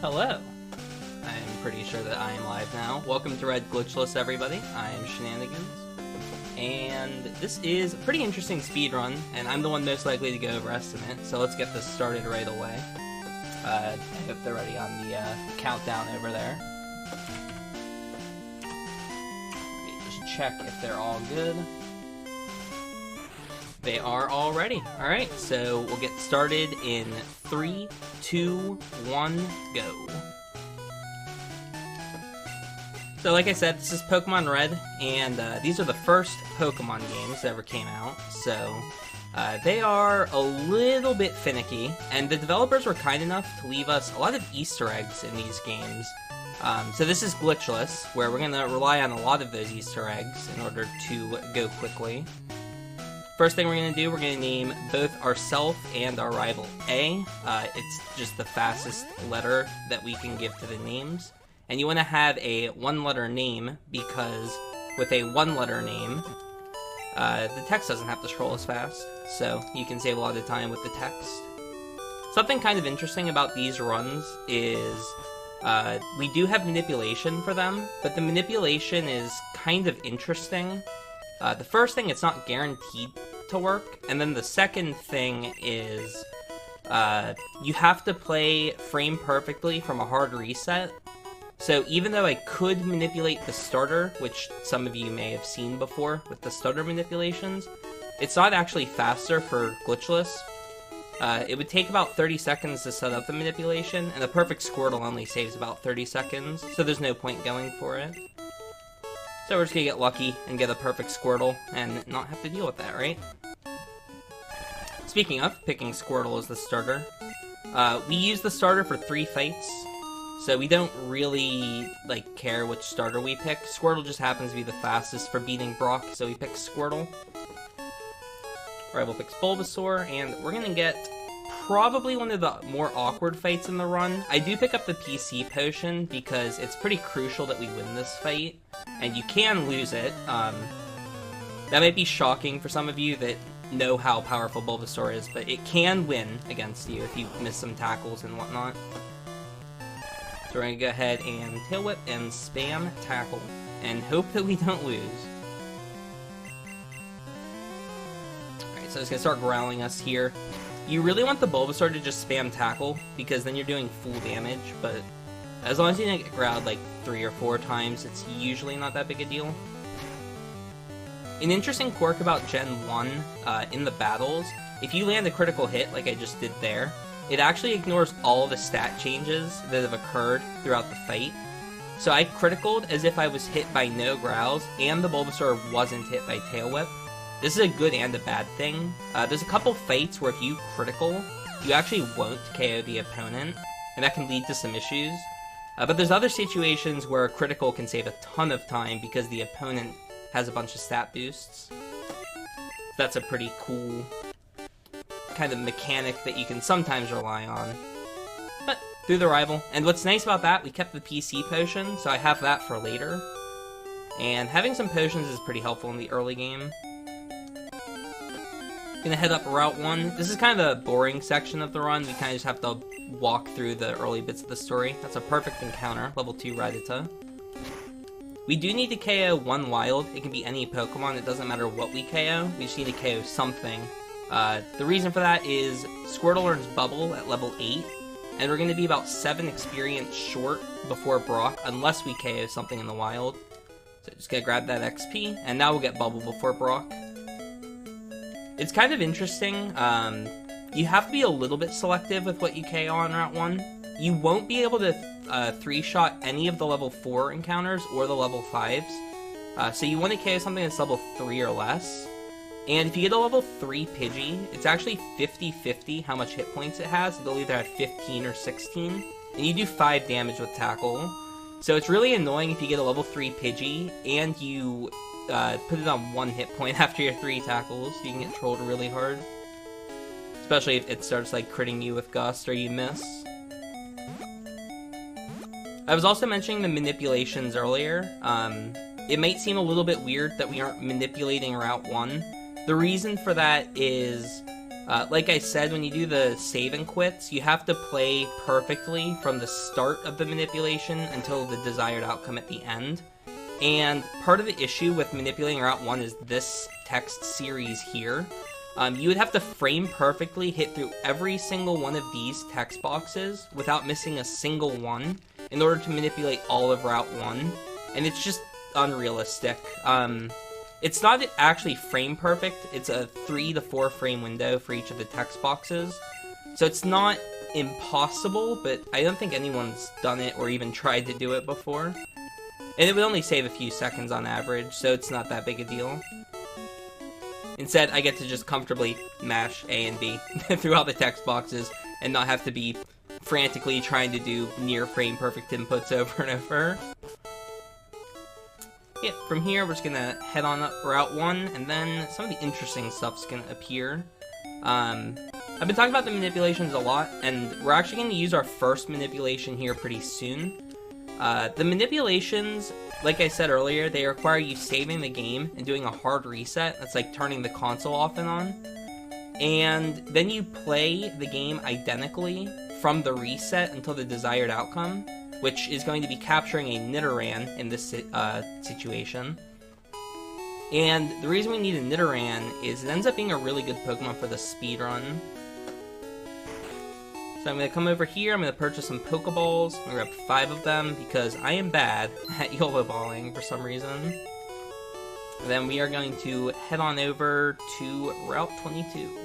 Hello. I'm pretty sure that I am live now. Welcome to Red Glitchless, everybody. I am Shenanagans. And this is a pretty interesting speedrun, and I'm the one most likely to go over estimate, so let's get this started right away. I hope they're ready on the countdown over there. Let me just check if they're all good. They are all ready. Alright, so we'll get started in 3, 2, 1, go. So like I said, this is Pokemon Red, and these are the first Pokemon games that ever came out, so they are a little bit finicky, and the developers were kind enough to leave us a lot of Easter eggs in these games. So this is Glitchless, where we're going to rely on a lot of those Easter eggs in order to go quickly. First thing we're going to do, we're going to name both ourself and our rival A. It's just the fastest letter that we can give to the names. And you want to have a one-letter name, because with a one-letter name, the text doesn't have to scroll as fast, so you can save a lot of time with the text. Something kind of interesting about these runs is we do have manipulation for them, but the manipulation is kind of interesting. The first thing, it's not guaranteed to work, and then the second thing is you have to play frame perfectly from a hard reset. So even though I could manipulate the starter, which some of you may have seen before with the starter manipulations, it's not actually faster for Glitchless. It would take about 30 seconds to set up the manipulation, and the perfect Squirtle only saves about 30 seconds, so there's no point going for it. So we're just gonna get lucky and get a perfect Squirtle and not have to deal with that, right? Speaking of picking Squirtle as the starter, we use the starter for 3 fights, so we don't really care which starter we pick. Squirtle just happens to be the fastest for beating Brock, so we pick Squirtle. Rival picks Bulbasaur, and we're gonna get probably one of the more awkward fights in the run. I do pick up the PC potion because it's pretty crucial that we win this fight, and you can lose it. That might be shocking for some of you that know how powerful Bulbasaur is, but it can win against you if you miss some tackles and whatnot. So we're gonna go ahead and Tail Whip and spam tackle, and hope that we don't lose. Alright, so it's gonna start growling us here. You really want the Bulbasaur to just spam tackle, because then you're doing full damage, but as long as you don't get growled like 3 or 4 times, it's usually not that big a deal. An interesting quirk about Gen 1, in the battles, if you land a critical hit like I just did there, it actually ignores all the stat changes that have occurred throughout the fight. So I criticaled as if I was hit by no growls, and the Bulbasaur wasn't hit by Tail Whip. This is a good and a bad thing. There's a couple fights where if you critical, you actually won't KO the opponent, and that can lead to some issues. But there's other situations where a critical can save a ton of time because the opponent has a bunch of stat boosts. That's a pretty cool kind of mechanic that you can sometimes rely on. But through the rival. And what's nice about that, we kept the PC potion, so I have that for later. And having some potions is pretty helpful in the early game. Gonna head up Route 1. This is kind of the boring section of the run. We kind of just have to walk through the early bits of the story. That's a perfect encounter, level 2 Rattata. We do need to KO one wild. It can be any Pokemon, it doesn't matter what we KO. We just need to KO something. The reason for that is Squirtle learns Bubble at level 8, and we're going to be about 7 experience short before Brock, unless we KO something in the wild. So just gotta grab that XP, and now we'll get Bubble before Brock. It's kind of interesting. You have to be a little bit selective with what you KO on Route 1. You won't be able to 3-shot any of the level 4 encounters or the level 5s. So you want to KO something that's level 3 or less. And if you get a level 3 Pidgey, it's actually 50-50 how much hit points it has. It'll either have 15 or 16. And you do 5 damage with Tackle. So it's really annoying if you get a level 3 Pidgey and you put it on 1 hit point after your 3 tackles. You can get trolled really hard. Especially if it starts critting you with Gust or you miss. I was also mentioning the manipulations earlier. It might seem a little bit weird that we aren't manipulating Route 1. The reason for that is Like I said, when you do the save and quits, you have to play perfectly from the start of the manipulation until the desired outcome at the end. And part of the issue with manipulating Route 1 is this text series here. You would have to frame perfectly, hit through every single one of these text boxes without missing a single one in order to manipulate all of Route 1. And it's just unrealistic. It's not actually frame perfect, it's a 3 to 4 frame window for each of the text boxes. So it's not impossible, but I don't think anyone's done it or even tried to do it before. And it would only save a few seconds on average, so it's not that big a deal. Instead, I get to just comfortably mash A and B through all the text boxes and not have to be frantically trying to do near frame perfect inputs over and over. Yeah, from here, we're just gonna head on up Route 1, and then some of the interesting stuff's gonna appear. I've been talking about the manipulations a lot, and we're actually gonna use our first manipulation here pretty soon. The manipulations, like I said earlier, they require you saving the game and doing a hard reset. That's like turning the console off and on. And then you play the game identically from the reset until the desired outcome, which is going to be capturing a Nidoran in this situation. And the reason we need a Nidoran is it ends up being a really good Pokemon for the speedrun. So I'm going to come over here, I'm going to purchase some Pokeballs, I'm going to grab 5 of them because I am bad at YOLO balling for some reason. And then we are going to head on over to Route 22.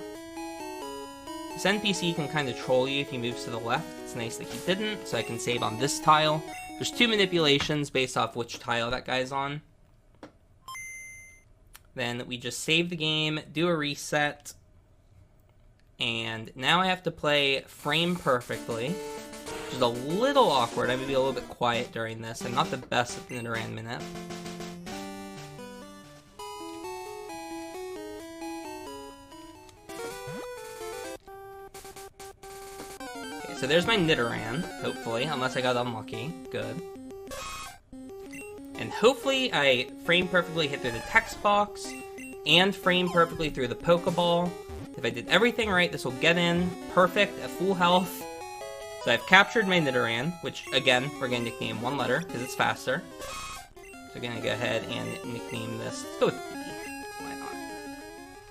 This NPC can kind of troll you if he moves to the left. It's nice that he didn't, so I can save on this tile. There's 2 manipulations based off which tile that guy's on. Then we just save the game, do a reset, and now I have to play frame perfectly, which is a little awkward. I'm going to be a little bit quiet during this. I'm not the best at the Nidoran minute. So there's my Nidoran, hopefully, unless I got unlucky. Good. And hopefully I frame perfectly hit through the text box, and frame perfectly through the Pokeball. If I did everything right, this will get in perfect at full health. So I've captured my Nidoran, which, again, we're going to nickname 1 letter, because it's faster. So we're going to go ahead and nickname this. Let's go with B. Why not?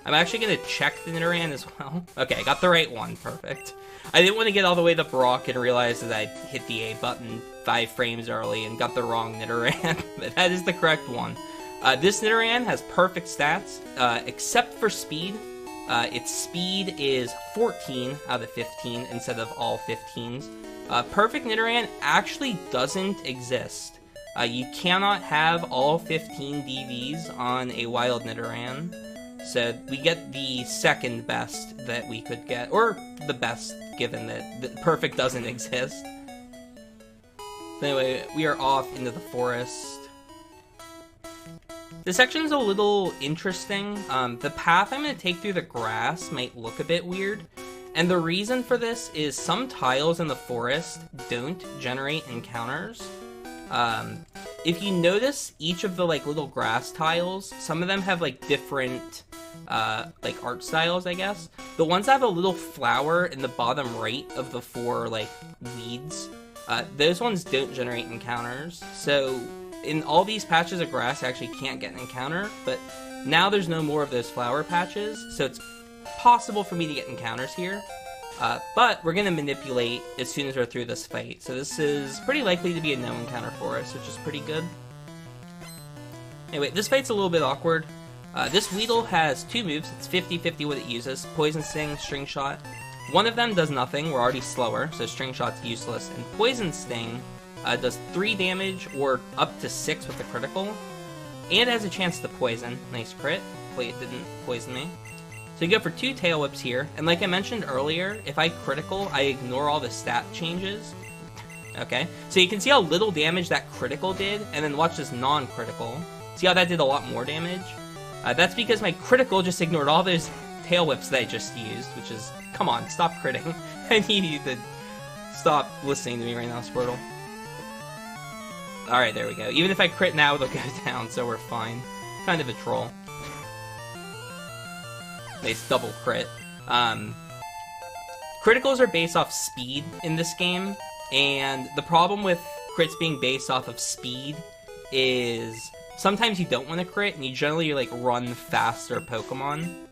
I'm actually going to check the Nidoran as well. Okay, I got the right one. Perfect. I didn't want to get all the way to Brock and realize that I hit the A button 5 frames early and got the wrong Nidoran, but that is the correct one. This Nidoran has perfect stats, except for speed. Its speed is 14 out of 15 instead of all 15s. Perfect Nidoran actually doesn't exist. You cannot have all 15 DVs on a wild Nidoran. So we get the second best that we could get, or the best, given that the perfect doesn't exist. So anyway, we are off into the forest. This section's a little interesting. The path I'm going to take through the grass might look a bit weird. And the reason for this is some tiles in the forest don't generate encounters. If you notice each of the little grass tiles, some of them have different art styles, I guess. The ones that have a little flower in the bottom right of the 4 weeds, those ones don't generate encounters. So in all these patches of grass, I actually can't get an encounter, but now there's no more of those flower patches, so it's possible for me to get encounters here. But we're going to manipulate as soon as we're through this fight, so this is pretty likely to be a no encounter for us, which is pretty good. Anyway, this fight's a little bit awkward. This Weedle has 2 moves. It's 50-50 what it uses. Poison Sting, String Shot. One of them does nothing. We're already slower, so String Shot's useless. And Poison Sting does 3 damage, or up to 6 with the critical. And has a chance to poison. Nice crit. Hopefully it didn't poison me. So you go for 2 Tail Whips here. And like I mentioned earlier, if I critical, I ignore all the stat changes. Okay, so you can see how little damage that critical did, and then watch this non-critical. See how that did a lot more damage? That's because my critical just ignored all those Tail Whips that I just used, which is, come on, stop critting. I need you to stop listening to me right now, Squirtle. Alright, there we go. Even if I crit now, it'll go down, so we're fine. Kind of a troll. Nice double crit. Criticals are based off speed in this game, and the problem with crits being based off of speed is sometimes you don't want to crit, and you generally like run faster Pokemon.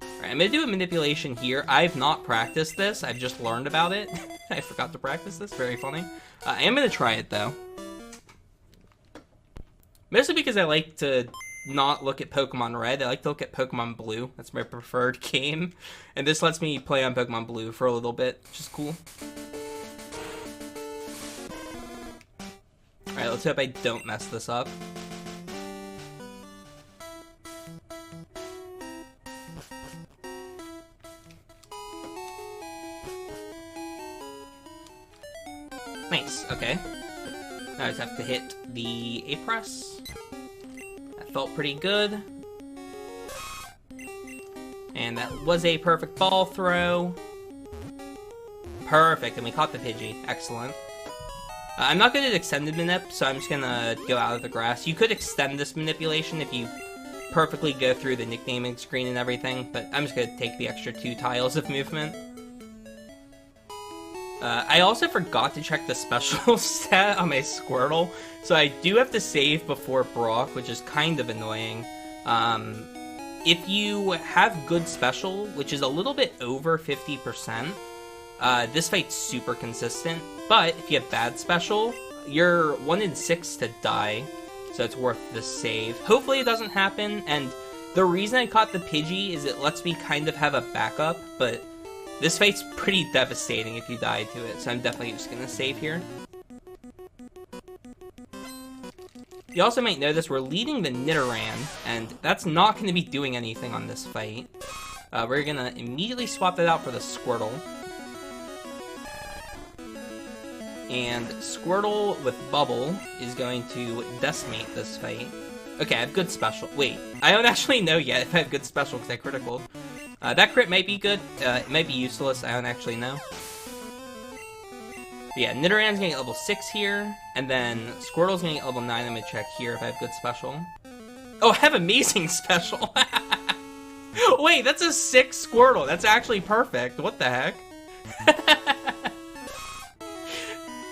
Alright, I'm gonna do a manipulation here. I've not practiced this, I've just learned about it. I forgot to practice this, very funny. I am gonna try it though. Mostly because I like to not look at Pokemon Red, I like to look at Pokemon Blue. That's my preferred game. And this lets me play on Pokemon Blue for a little bit, which is cool. Alright, let's hope I don't mess this up. Nice, okay. Now I just have to hit the A press. That felt pretty good. And that was a perfect ball throw. Perfect, and we caught the Pidgey. Excellent. I'm not good at extended manip, so I'm just gonna go out of the grass. You could extend this manipulation if you perfectly go through the nicknaming screen and everything, but I'm just gonna take the extra 2 tiles of movement. I also forgot to check the special stat on my Squirtle, so I do have to save before Brock, which is kind of annoying. If you have good special, which is a little bit over 50%, this fight's super consistent, but if you have bad special, you're 1 in 6 to die, so it's worth the save. Hopefully it doesn't happen, and the reason I caught the Pidgey is it lets me kind of have a backup, but this fight's pretty devastating if you die to it, so I'm definitely just gonna save here. You also might notice we're leading the Nidoran, and that's not going to be doing anything on this fight. We're gonna immediately swap that out for the Squirtle. And Squirtle with Bubble is going to decimate this fight. Okay, I have good special. Wait, I don't actually know yet if I have good special because I criticaled. That crit might be good, it might be useless, I don't actually know. But yeah, Nidoran's gonna get level 6 here, and then Squirtle's gonna get level 9, I'm gonna check here if I have good special. Oh, I have amazing special! Wait, that's a 6 Squirtle, that's actually perfect, what the heck?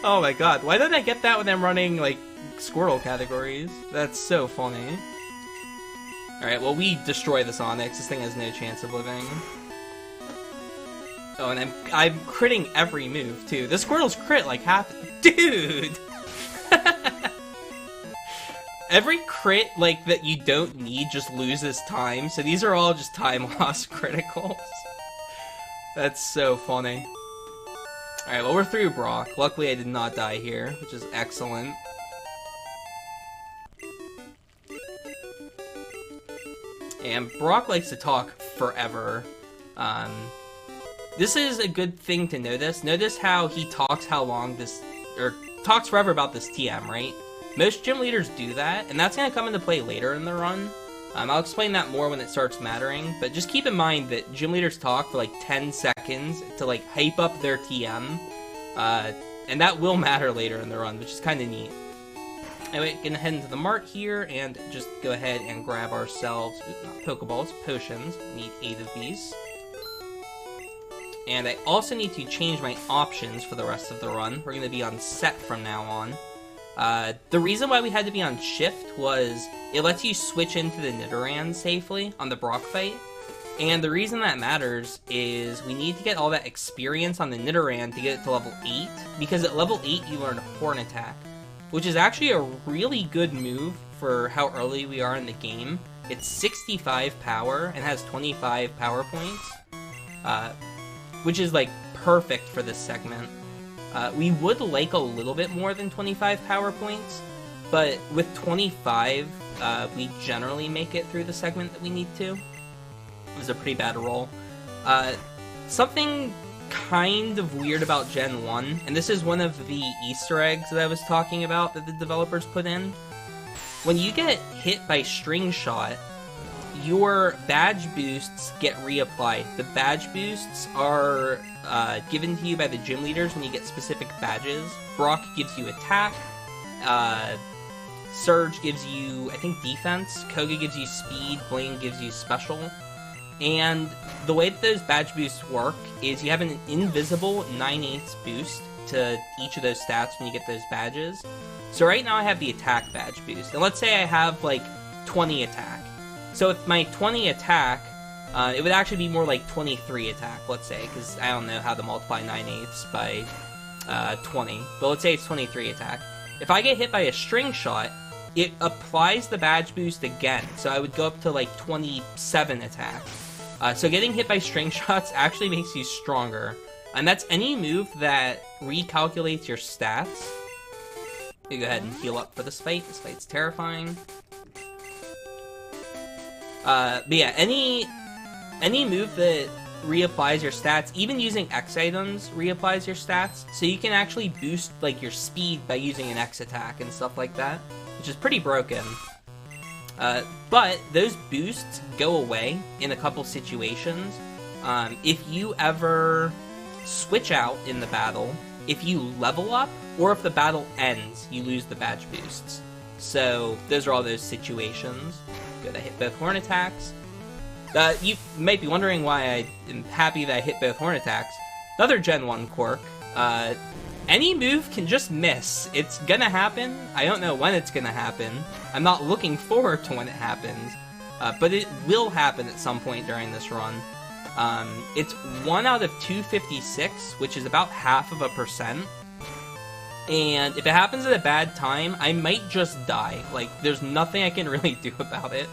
Oh my god, why didn't I get that when I'm running, like, Squirtle categories? That's so funny. Alright, well, we destroy this Onix. This thing has no chance of living. Oh, and I'm critting every move, too. The Squirtle's crit, like, half... Dude! Every crit, like, that you don't need just loses time, so these are all just time loss criticals. That's so funny. Alright, well, we're through Brock. Luckily, I did not die here, which is excellent. And Brock likes to talk forever. This is a good thing to notice. Notice how he talks talks forever about this TM, right? Most gym leaders do that, and that's going to come into play later in the run. I'll explain that more when it starts mattering, but just keep in mind that gym leaders talk for like 10 seconds to like hype up their TM, and that will matter later in the run, which is kind of neat. Anyway, gonna head into the mart here and just go ahead and grab ourselves, not Pokeballs, potions. Need 8 of these. And I also need to change my options for the rest of the run. We're gonna be on set from now on. The reason why we had to be on shift was it lets you switch into the Nidoran safely on the Brock fight. And the reason that matters is we need to get all that experience on the Nidoran to get it to level 8, because at level 8 you learn Horn Attack, which is actually a really good move for how early we are in the game. It's 65 power and has 25 power points, which is like perfect for this segment. We would like a little bit more than 25 power points, but with 25, we generally make it through the segment that we need to. It was a pretty bad roll. Something kind of weird about Gen 1, and this is one of the Easter eggs that I was talking about that the developers put in. When you get hit by String Shot, your badge boosts get reapplied. The badge boosts are given to you by the gym leaders when you get specific badges. Brock gives you attack, Surge gives you, I think, defense, Koga gives you speed, Blaine gives you special. And the way that those badge boosts work is you have an invisible 9/8 boost to each of those stats when you get those badges. So right now I have the attack badge boost. And let's say I have like 20 attack. So with my 20 attack, it would actually be more like 23 attack, let's say, because I don't know how to multiply 9/8 by 20. But let's say it's 23 attack. If I get hit by a string shot, it applies the badge boost again. So I would go up to like 27 attack. So getting hit by string shots actually makes you stronger. And that's any move that recalculates your stats. You go ahead and heal up for this fight. This fight's terrifying. But yeah, any move that reapplies your stats, even using X items reapplies your stats, so you can actually boost like your speed by using an X attack and stuff like that, which is pretty broken. But those boosts go away in a couple situations. If you ever switch out in the battle, if you level up, or if the battle ends, you lose the badge boosts. So those are all those situations. Good, I hit both horn attacks. You might be wondering why I am happy that I hit both horn attacks. Another Gen 1 quirk. Any move can just miss. It's gonna happen. I don't know when it's gonna happen. I'm not looking forward to when it happens. But it will happen at some point during this run. It's 1 out of 256, which is about 0.5%. And if it happens at a bad time, I might just die. Like, there's nothing I can really do about it.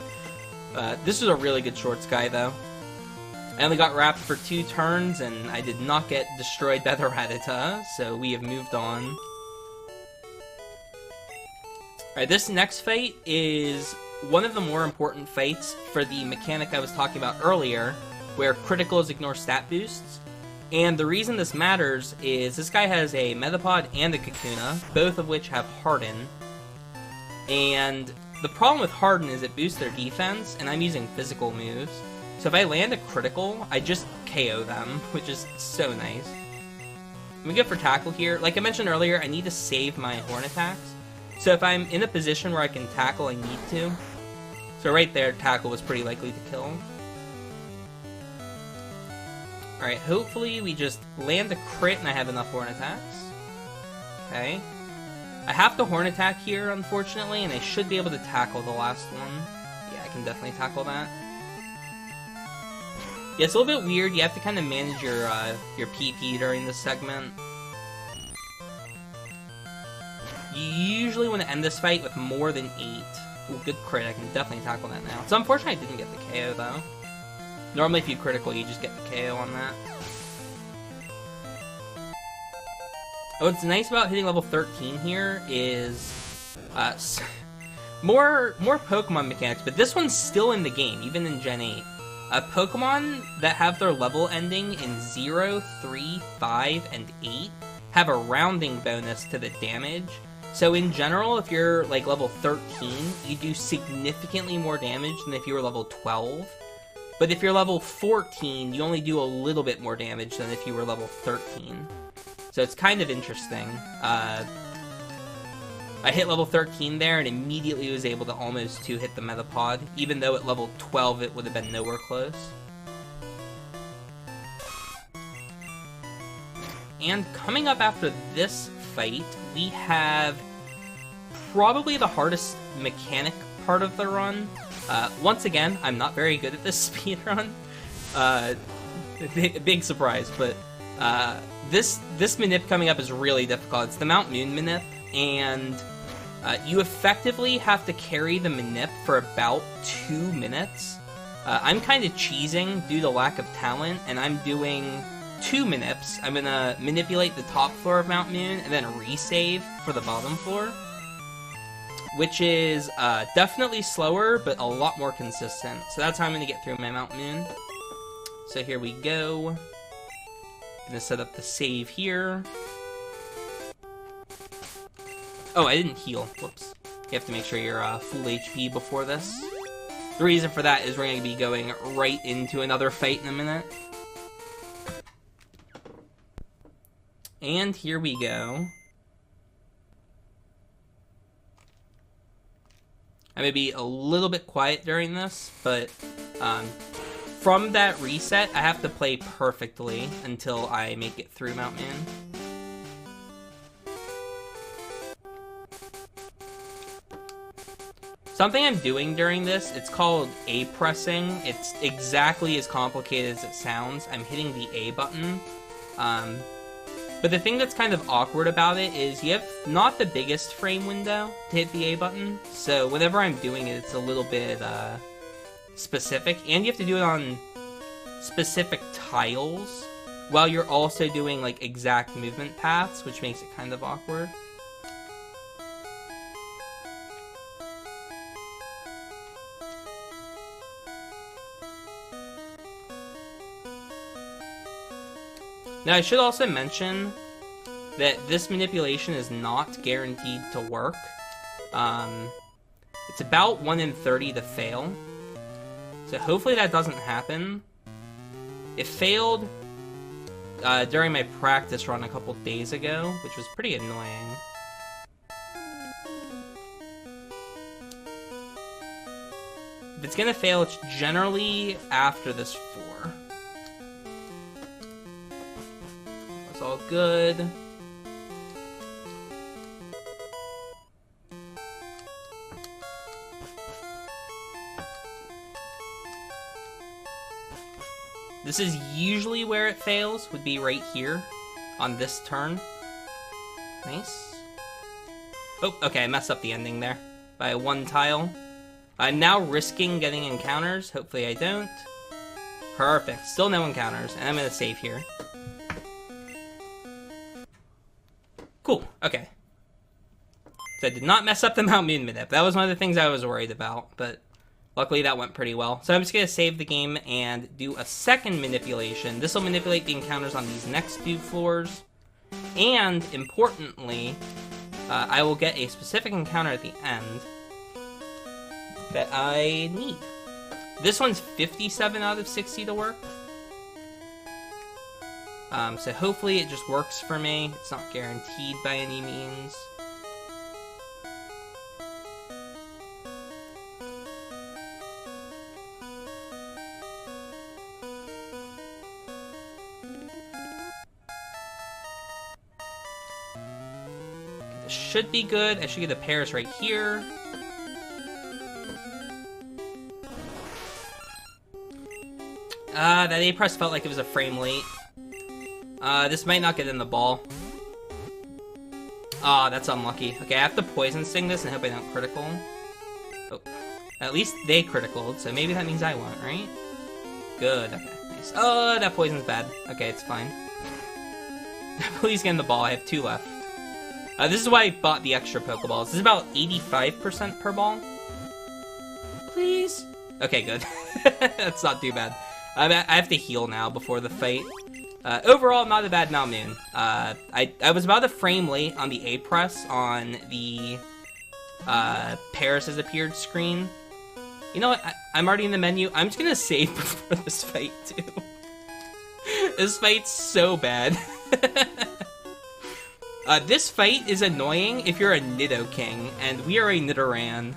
This is a really good short sky, though. I only got wrapped for 2 turns, and I did not get destroyed by the Rattata, so we have moved on. Alright, this next fight is one of the more important fights for the mechanic I was talking about earlier, where criticals ignore stat boosts. And the reason this matters is this guy has a Metapod and a Kakuna, both of which have Harden. And the problem with Harden is it boosts their defense, and I'm using physical moves. So if I land a critical, I just KO them, which is so nice. I'm gonna go for tackle here. Like I mentioned earlier, I need to save my horn attacks. So if I'm in a position where I can tackle, I need to. So right there, tackle was pretty likely to kill. Alright, hopefully we just land a crit and I have enough horn attacks. Okay. I have to horn attack here, unfortunately, and I should be able to tackle the last one. Yeah, I can definitely tackle that. Yeah, it's a little bit weird. You have to kind of manage your PP during this segment. You usually want to end this fight with more than 8. Ooh, good crit. I can definitely tackle that now. So unfortunately, I didn't get the KO, though. Normally, if you critical, you just get the KO on that. Oh, what's nice about hitting level 13 here is more Pokemon mechanics, but this one's still in the game, even in Gen 8. Pokemon that have their level ending in 0, 3, 5, and 8 have a rounding bonus to the damage. So in general, if you're like level 13, you do significantly more damage than if you were level 12. But if you're level 14, you only do a little bit more damage than if you were level 13. So it's kind of interesting. I hit level 13 there and immediately was able to almost 2-hit the Metapod, even though at level 12 it would have been nowhere close. And coming up after this fight, we have probably the hardest mechanic part of the run. Once again, I'm not very good at this speedrun. Big surprise, but this manip coming up is really difficult. It's the Mount Moon manip, and you effectively have to carry the manip for about 2 minutes. I'm kind of cheesing due to lack of talent, and I'm doing 2 manips. I'm gonna manipulate the top floor of Mount Moon, and then resave for the bottom floor, which is definitely slower, but a lot more consistent. So that's how I'm going to get through my Mount Moon. So here we go. I'm going to set up the save here. Oh, I didn't heal. Whoops. You have to make sure you're full HP before this. The reason for that is we're going to be going right into another fight in a minute. And here we go. I'm going to be a little bit quiet during this, but from that reset, I have to play perfectly until I make it through Mount Moon. Something I'm doing during this, it's called A pressing. It's exactly as complicated as it sounds. I'm hitting the A button. But the thing that's kind of awkward about it is you have not the biggest frame window to hit the A button. So whenever I'm doing it, it's a little bit specific. And you have to do it on specific tiles while you're also doing like exact movement paths, which makes it kind of awkward. Now, I should also mention that this manipulation is not guaranteed to work. It's about 1 in 30 to fail. So hopefully that doesn't happen. It failed during my practice run a couple days ago, which was pretty annoying. If it's gonna fail, it's generally after this 4. All good. This is usually where it fails, would be right here on this turn. Nice. Oh, okay, I messed up the ending there by 1 tile. I'm now risking getting encounters. Hopefully I don't. Perfect. Still no encounters, and I'm gonna save here. Cool, okay. So I did not mess up the Mount Moon minute. That was one of the things I was worried about, but luckily that went pretty well. So I'm just going to save the game and do a second manipulation. This will manipulate the encounters on these next 2 floors. And, importantly, I will get a specific encounter at the end that I need. This one's 57 out of 60 to work. So hopefully it just works for me. It's not guaranteed by any means. This should be good. I should get the pairs right here. That A press felt like it was a frame late. This might not get in the ball. Ah, that's unlucky. Okay, I have to Poison Sting this and hope I don't critical. Oh, at least they criticaled, so maybe that means I won't, right? Good, okay, nice. Oh, that poison's bad. Okay, it's fine. Please get in the ball, I have 2 left. This is why I bought the extra Pokeballs. This is about 85% per ball. Please? Okay, good. That's not too bad. I have to heal now before the fight. Overall, not a bad Mount Moon. I was about a frame late on the A press on the Pairs Has Appeared screen. You know what? I'm already in the menu. I'm just gonna save before this fight, too. This fight's so bad. This fight is annoying if you're a Nidoking, and we are a Nidoran.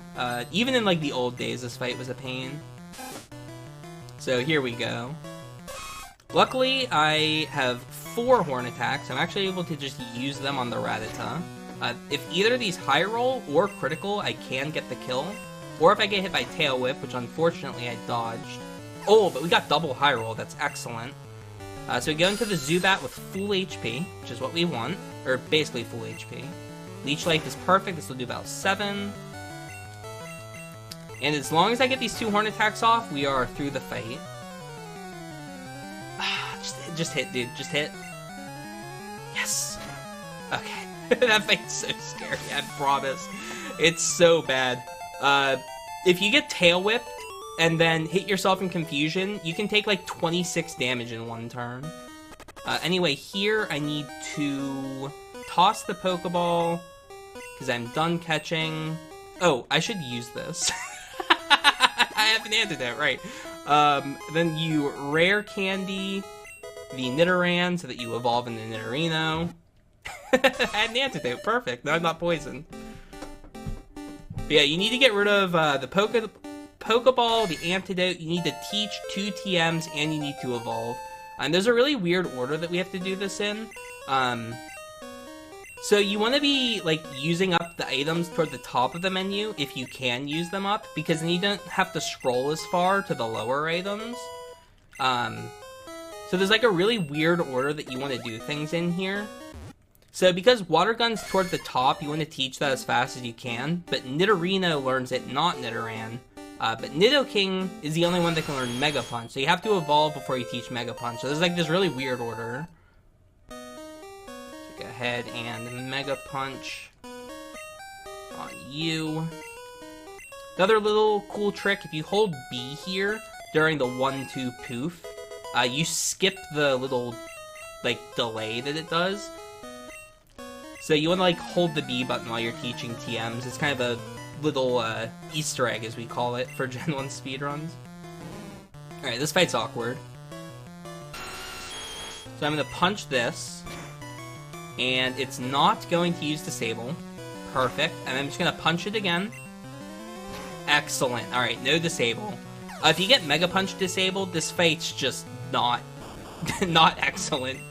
Even in, like, the old days, this fight was a pain. So here we go. Luckily, I have 4 Horn attacks. I'm actually able to just use them on the Rattata. If either of these high roll or critical, I can get the kill. Or if I get hit by Tail Whip, which unfortunately I dodged. Oh, but we got double high roll. That's excellent. So we go into the Zubat with full HP, which is what we want. Or basically full HP. Leech Life is perfect. This will do about 7. And as long as I get these 2 Horn attacks off, we are through the fight. Just hit, dude. Just hit. Yes. Okay. That fight's so scary, I promise. It's so bad. If you get Tail Whipped and then hit yourself in confusion, you can take like 26 damage in 1 turn. Anyway, here I need to toss the Pokeball because I'm done catching. Oh, I should use this. I have an antidote, right. Then you rare candy the Nidoran so that you evolve into Nidorino. I had an antidote, perfect. Now I'm not poisoned. But yeah, you need to get rid of the Pokeball, the Antidote, you need to teach 2 TMs, and you need to evolve. And there's a really weird order that we have to do this in. So you want to be, like, using up the items toward the top of the menu, if you can use them up, because then you don't have to scroll as far to the lower items. So there's, like, a really weird order that you want to do things in here. So because Water Gun's toward the top, you want to teach that as fast as you can, but Nidorino learns it, not Nidoran. But Nidoking is the only one that can learn Mega Punch, so you have to evolve before you teach Mega Punch. So there's, like, this really weird order. Go ahead and Mega Punch on you. Another little cool trick, if you hold B here during the 1-2 poof, you skip the little, like, delay that it does. So you want to, like, hold the B button while you're teaching TMs. It's kind of a little Easter egg, as we call it, for Gen 1 speedruns. Alright, this fight's awkward. So I'm going to punch this. And it's not going to use Disable. Perfect. And I'm just going to punch it again. Excellent. Alright, no Disable. If you get Mega Punch disabled, this fight's just not excellent.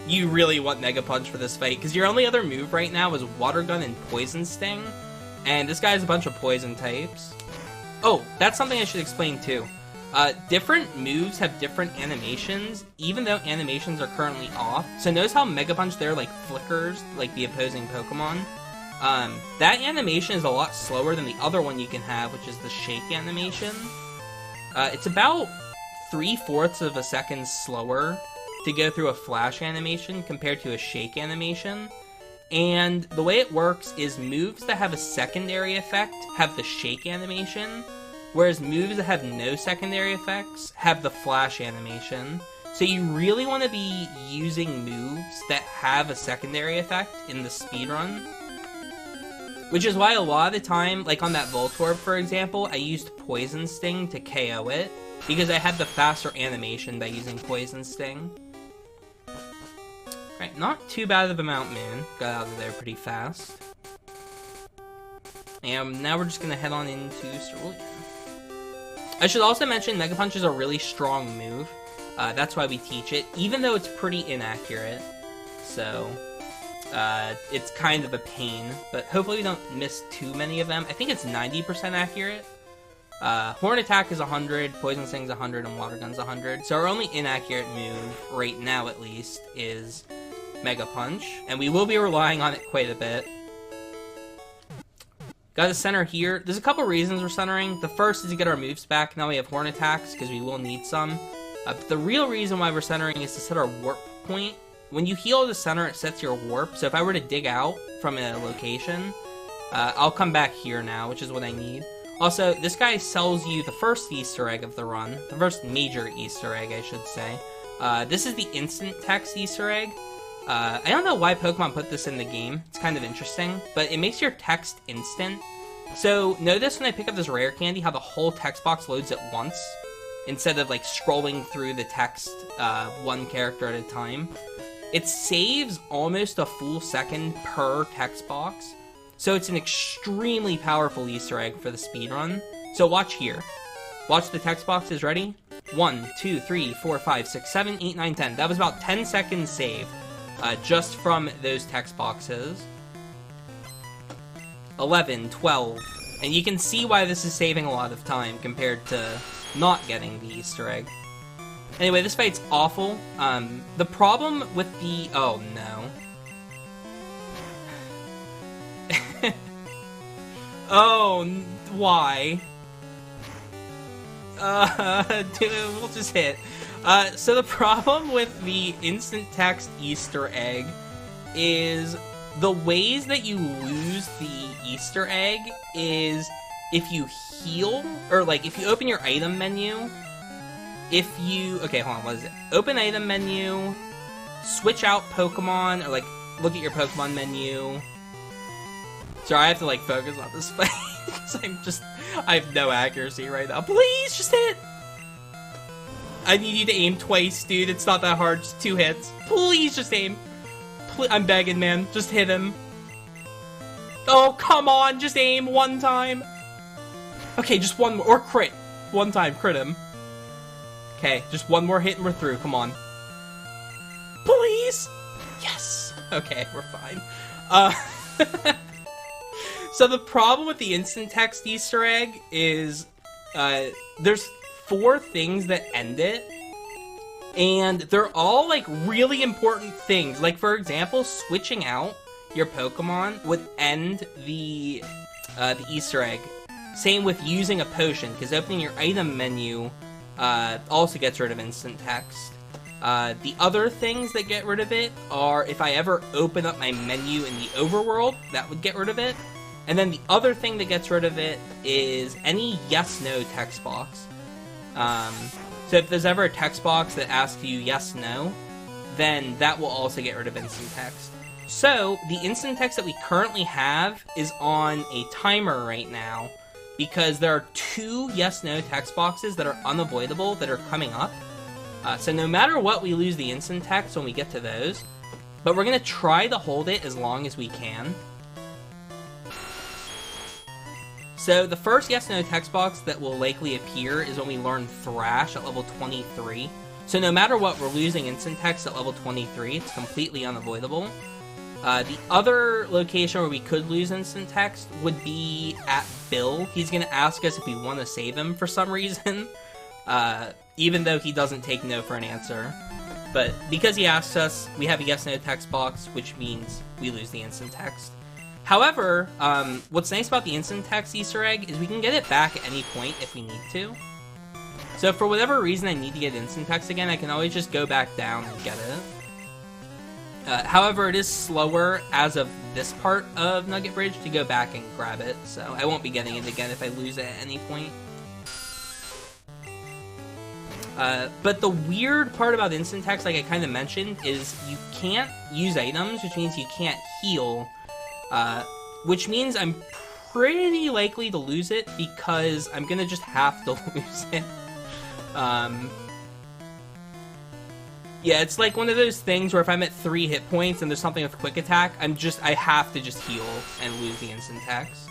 You really want Mega Punch for this fight, because your only other move right now is Water Gun and Poison Sting. And this guy has a bunch of poison types. Oh, that's something I should explain too. Different moves have different animations, even though animations are currently off. So notice how Mega Punch there, like, flickers, like the opposing Pokemon? That animation is a lot slower than the other one you can have, which is the Shake animation. It's about 3/4 of a second slower to go through a Flash animation compared to a Shake animation. And the way it works is moves that have a secondary effect have the Shake animation, whereas moves that have no secondary effects have the Flash animation. So you really want to be using moves that have a secondary effect in the speedrun. Which is why a lot of the time, like on that Voltorb for example, I used Poison Sting to KO it, because I had the faster animation by using Poison Sting. Right, not too bad of a Mount Moon. Got out of there pretty fast. And now we're just going to head on into Cerulean. I should also mention Mega Punch is a really strong move. That's why we teach it, even though it's pretty inaccurate. So, it's kind of a pain, but hopefully we don't miss too many of them. I think it's 90% accurate. Horn Attack is 100, Poison Sting's 100, and Water Gun's 100. So our only inaccurate move, right now at least, is Mega Punch, and we will be relying on it quite a bit. Got a center here. There's a couple reasons we're centering. The first is to get our moves back. Now we have Horn Attacks, because we will need some. But the real reason why we're centering is to set our warp point. When you heal the center, it sets your warp. So if I were to dig out from a location, I'll come back here now, which is what I need. Also, this guy sells you the first Easter egg of the run. The first major Easter egg, I should say. This is the instant text Easter egg. I don't know why Pokemon put this in the game. It's kind of interesting, but it makes your text instant. So notice when I pick up this rare candy, how the whole text box loads at once, instead of like scrolling through the text one character at a time. It saves almost a full second per text box, so it's an extremely powerful Easter egg for the speedrun. So watch here. Watch the text boxes. Ready? 1, 2, 3, 4, 5, 6, 7, 8, 9, 10. That was about 10 seconds saved. Just from those text boxes. 11, 12. And you can see why this is saving a lot of time compared to not getting the Easter egg. Anyway, this fight's awful. The problem with the... Oh, no. Oh, why? Dude, we'll just hit. So the problem with the instant text Easter egg is the ways that you lose the Easter egg is if you heal, or like if you open your item menu, if you, okay, hold on, what is it? Open item menu, switch out Pokemon, or like look at your Pokemon menu. Sorry, I have to like focus on this fight because I have no accuracy right now. Please, just hit! I need you to aim twice, dude. It's not that hard. Just 2 hits. Please just aim. I'm begging, man. Just hit him. Oh, come on. Just aim one time. Okay, just one more, or crit. One time, crit him. Okay, just one more hit and we're through, come on. Please! Yes! Okay, we're fine. So the problem with the instant text Easter egg is, there's 4 things that end it, and they're all, like, really important things. Like, for example, switching out your Pokemon would end the Easter egg. Same with using a potion, because opening your item menu also gets rid of instant text. The other things that get rid of it are if I ever open up my menu in the overworld, that would get rid of it. And then the other thing that gets rid of it is any yes-no text box. So if there's ever a text box that asks you yes-no, then that will also get rid of instant text. So the instant text that we currently have is on a timer right now, because there are 2 yes-no text boxes that are unavoidable that are coming up. So no matter what, we lose the instant text when we get to those. But we're going to try to hold it as long as we can. So the first yes-no text box that will likely appear is when we learn Thrash at level 23. So no matter what, we're losing instant text at level 23. It's completely unavoidable. The other location where we could lose instant text would be at Bill. He's going to ask us if we want to save him for some reason, even though he doesn't take no for an answer. But because he asks us, we have a yes-no text box, which means we lose the instant text. However, what's nice about the instant text Easter egg is we can get it back at any point if we need to. So if for whatever reason I need to get instant text again, I can always just go back down and get it. However, it is slower as of this part of Nugget Bridge to go back and grab it, so I won't be getting it again if I lose it at any point. But the weird part about instant text, like I kind of mentioned, is you can't use items, which means you can't heal, which means I'm pretty likely to lose it because I'm gonna just have to lose it. Yeah, it's like one of those things where if I'm at 3 hit points and there's something with quick attack, I have to just heal and lose the instant text.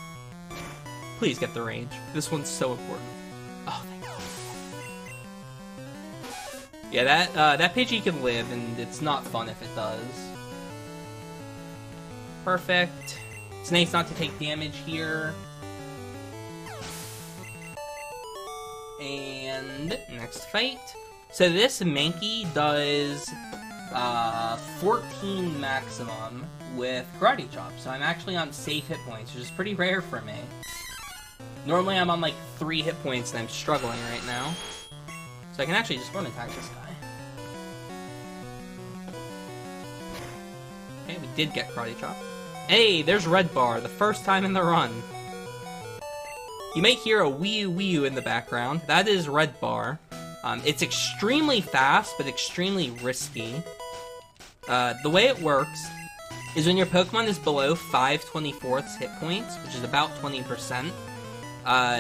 Please get the range. This one's so important. Oh, thank God. Yeah, that Pidgey can live, and it's not fun if it does. Perfect. It's nice not to take damage here. And next fight. So this Mankey does 14 maximum with Karate Chop, so I'm actually on safe hit points, which is pretty rare for me. Normally I'm on like 3 hit points and I'm struggling right now. So I can actually just run attack this guy. Okay, we did get Karate Chop. Hey, there's Red Bar, the first time in the run. You may hear a wee-oo in the background. That is Red Bar. It's extremely fast, but extremely risky. The way it works is when your Pokemon is below 5/24 hit points, which is about 20%,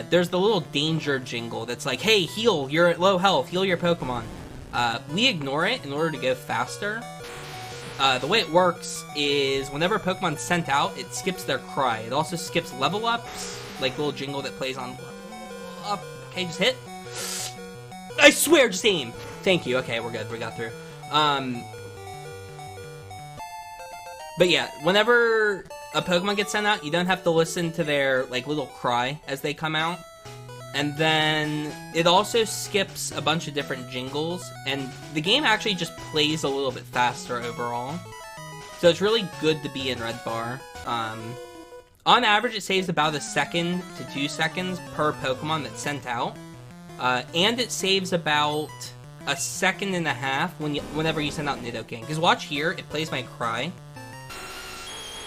there's the little danger jingle that's like, hey, heal, you're at low health, heal your Pokemon. We ignore it in order to go faster. The way it works is whenever a Pokemon's sent out, it skips their cry. It also skips level ups, like the little jingle that plays on level up. Okay, just hit. I swear, just aim! Thank you, okay, we're good, we got through. But yeah, whenever a Pokemon gets sent out, you don't have to listen to their, like, little cry as they come out. And then it also skips a bunch of different jingles, and the game actually just plays a little bit faster overall. So it's really good to be in Red Bar. On average, it saves about 1 second to 2 seconds per Pokemon that's sent out. And it saves about 1.5 seconds whenever you send out Nidoking. Because watch here, it plays my cry.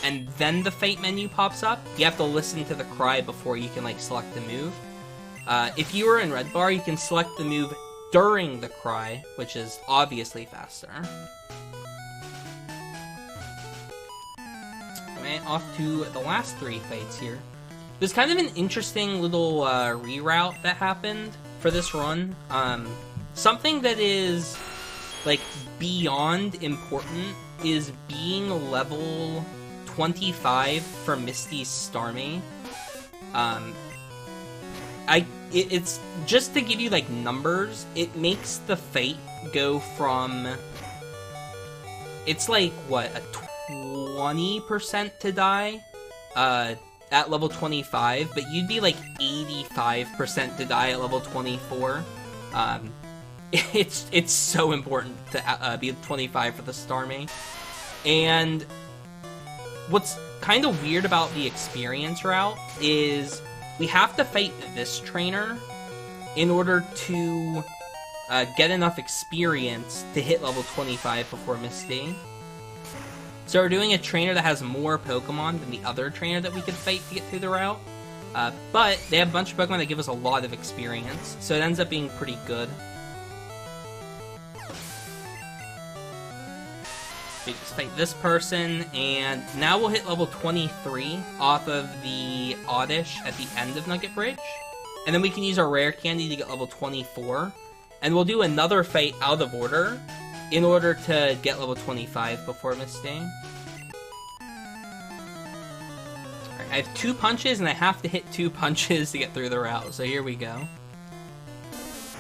And then the fight menu pops up. You have to listen to the cry before you can, like, select the move. If you were in Red Bar, you can select the move during the cry, which is obviously faster. Anyway, off to the last 3 fights here. There's kind of an interesting little reroute that happened for this run. Something that is, like, beyond important is being level 25 for Misty's Starmie. it's just to give you like numbers. It makes the fate go from, it's like what, a 20% to die at level 25, but you'd be like 85% to die at level 24. It's so important to be 25 for the Starmie. And what's kind of weird about the experience route is we have to fight this trainer in order to get enough experience to hit level 25 before Misty. So we're doing a trainer that has more Pokemon than the other trainer that we could fight to get through the route. But they have a bunch of Pokemon that give us a lot of experience, so it ends up being pretty good. We just fight this person, and now we'll hit level 23 off of the Oddish at the end of Nugget Bridge. And then we can use our rare candy to get level 24. And we'll do another fight out of order in order to get level 25 before Misty. Alright, I have 2 punches, and I have to hit 2 punches to get through the route, so here we go.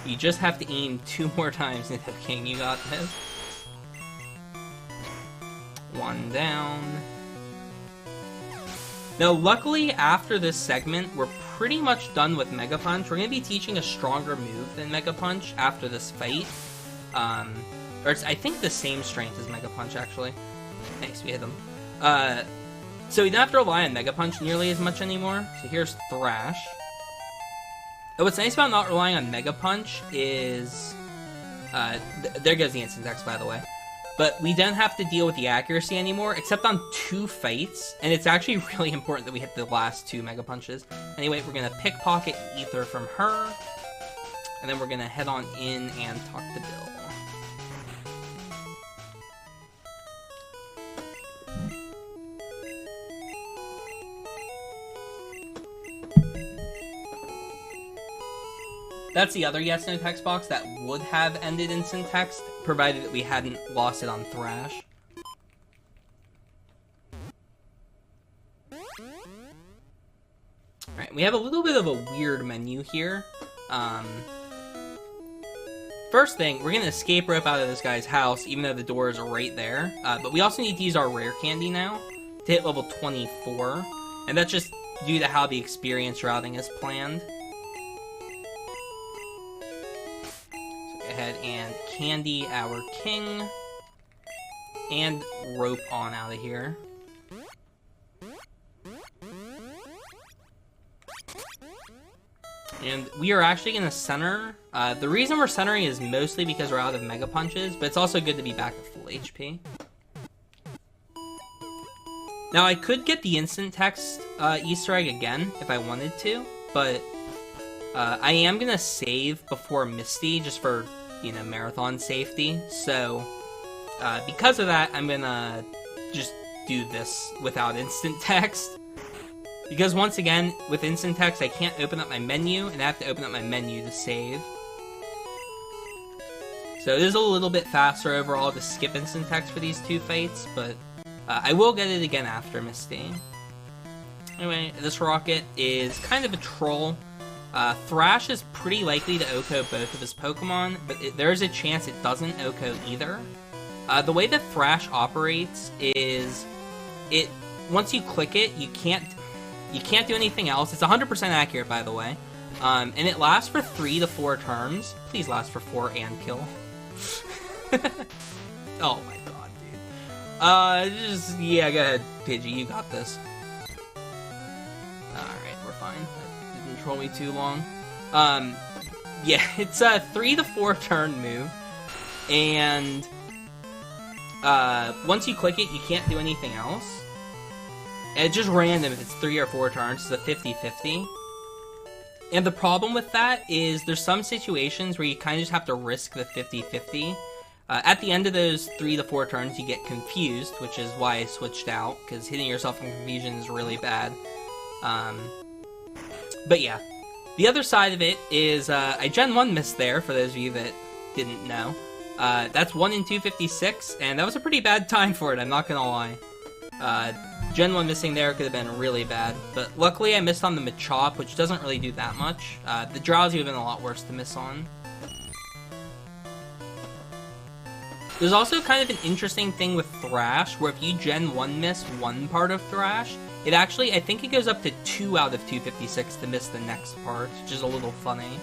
You just have to aim 2 more times, Nithip King, you got this. 1 down. Now, luckily, after this segment, we're pretty much done with Mega Punch. We're going to be teaching a stronger move than Mega Punch after this fight. Or it's, I think, the same strength as Mega Punch, actually. Nice, we hit him. So we don't have to rely on Mega Punch nearly as much anymore. So here's Thrash. And what's nice about not relying on Mega Punch is... there goes the instant text, by the way. But we don't have to deal with the accuracy anymore, except on 2 fights, and it's actually really important that we hit the last 2 Mega Punches. Anyway, we're going to pickpocket Ether from her, and then we're going to head on in and talk to Bill. That's the other yes-no text box that would have ended instant text, provided that we hadn't lost it on Thrash. Alright, we have a little bit of a weird menu here. First thing, we're going to escape rope out of this guy's house, even though the door is right there. But we also need to use our rare candy now to hit level 24. And that's just due to how the experience routing is planned. Ahead and candy our king and rope on out of here. And we are actually going to center. The reason we're centering is mostly because we're out of Mega Punches, but it's also good to be back at full HP. Now I could get the instant text Easter egg again if I wanted to, but I am going to save before Misty just for, you know, marathon safety. So, because of that, I'm gonna just do this without instant text. Because once again, with instant text, I can't open up my menu, and I have to open up my menu to save. So it is a little bit faster overall to skip instant text for these 2 fights, but I will get it again after Misty. Anyway, this rocket is kind of a troll. Thrash is pretty likely to OHKO both of his Pokemon, but there is a chance it doesn't OHKO either. The way that Thrash operates is, once you click it, you can't do anything else. It's 100% accurate, by the way, and it lasts for 3 to 4 turns. Please last for 4 and kill. Oh my god, dude. Yeah, go ahead, Pidgey, you got this. All right, we're fine. Control me too long. Yeah, it's a 3 to 4 turn move, and once you click it, you can't do anything else. And it's just random if it's 3 or 4 turns. It's a 50-50. And the problem with that is there's some situations where you kind of just have to risk the 50-50. At the end of those 3 to 4 turns, you get confused, which is why I switched out, because hitting yourself in confusion is really bad. But yeah, the other side of it is I Gen 1 missed there, for those of you that didn't know. That's 1 in 256, and that was a pretty bad time for it, I'm not gonna lie. Gen 1 missing there could have been really bad, but luckily I missed on the Machop, which doesn't really do that much. The Drowsy would have been a lot worse to miss on. There's also kind of an interesting thing with Thrash, where if you Gen 1 miss one part of Thrash, it actually, I think it goes up to 2 out of 256 to miss the next part, which is a little funny.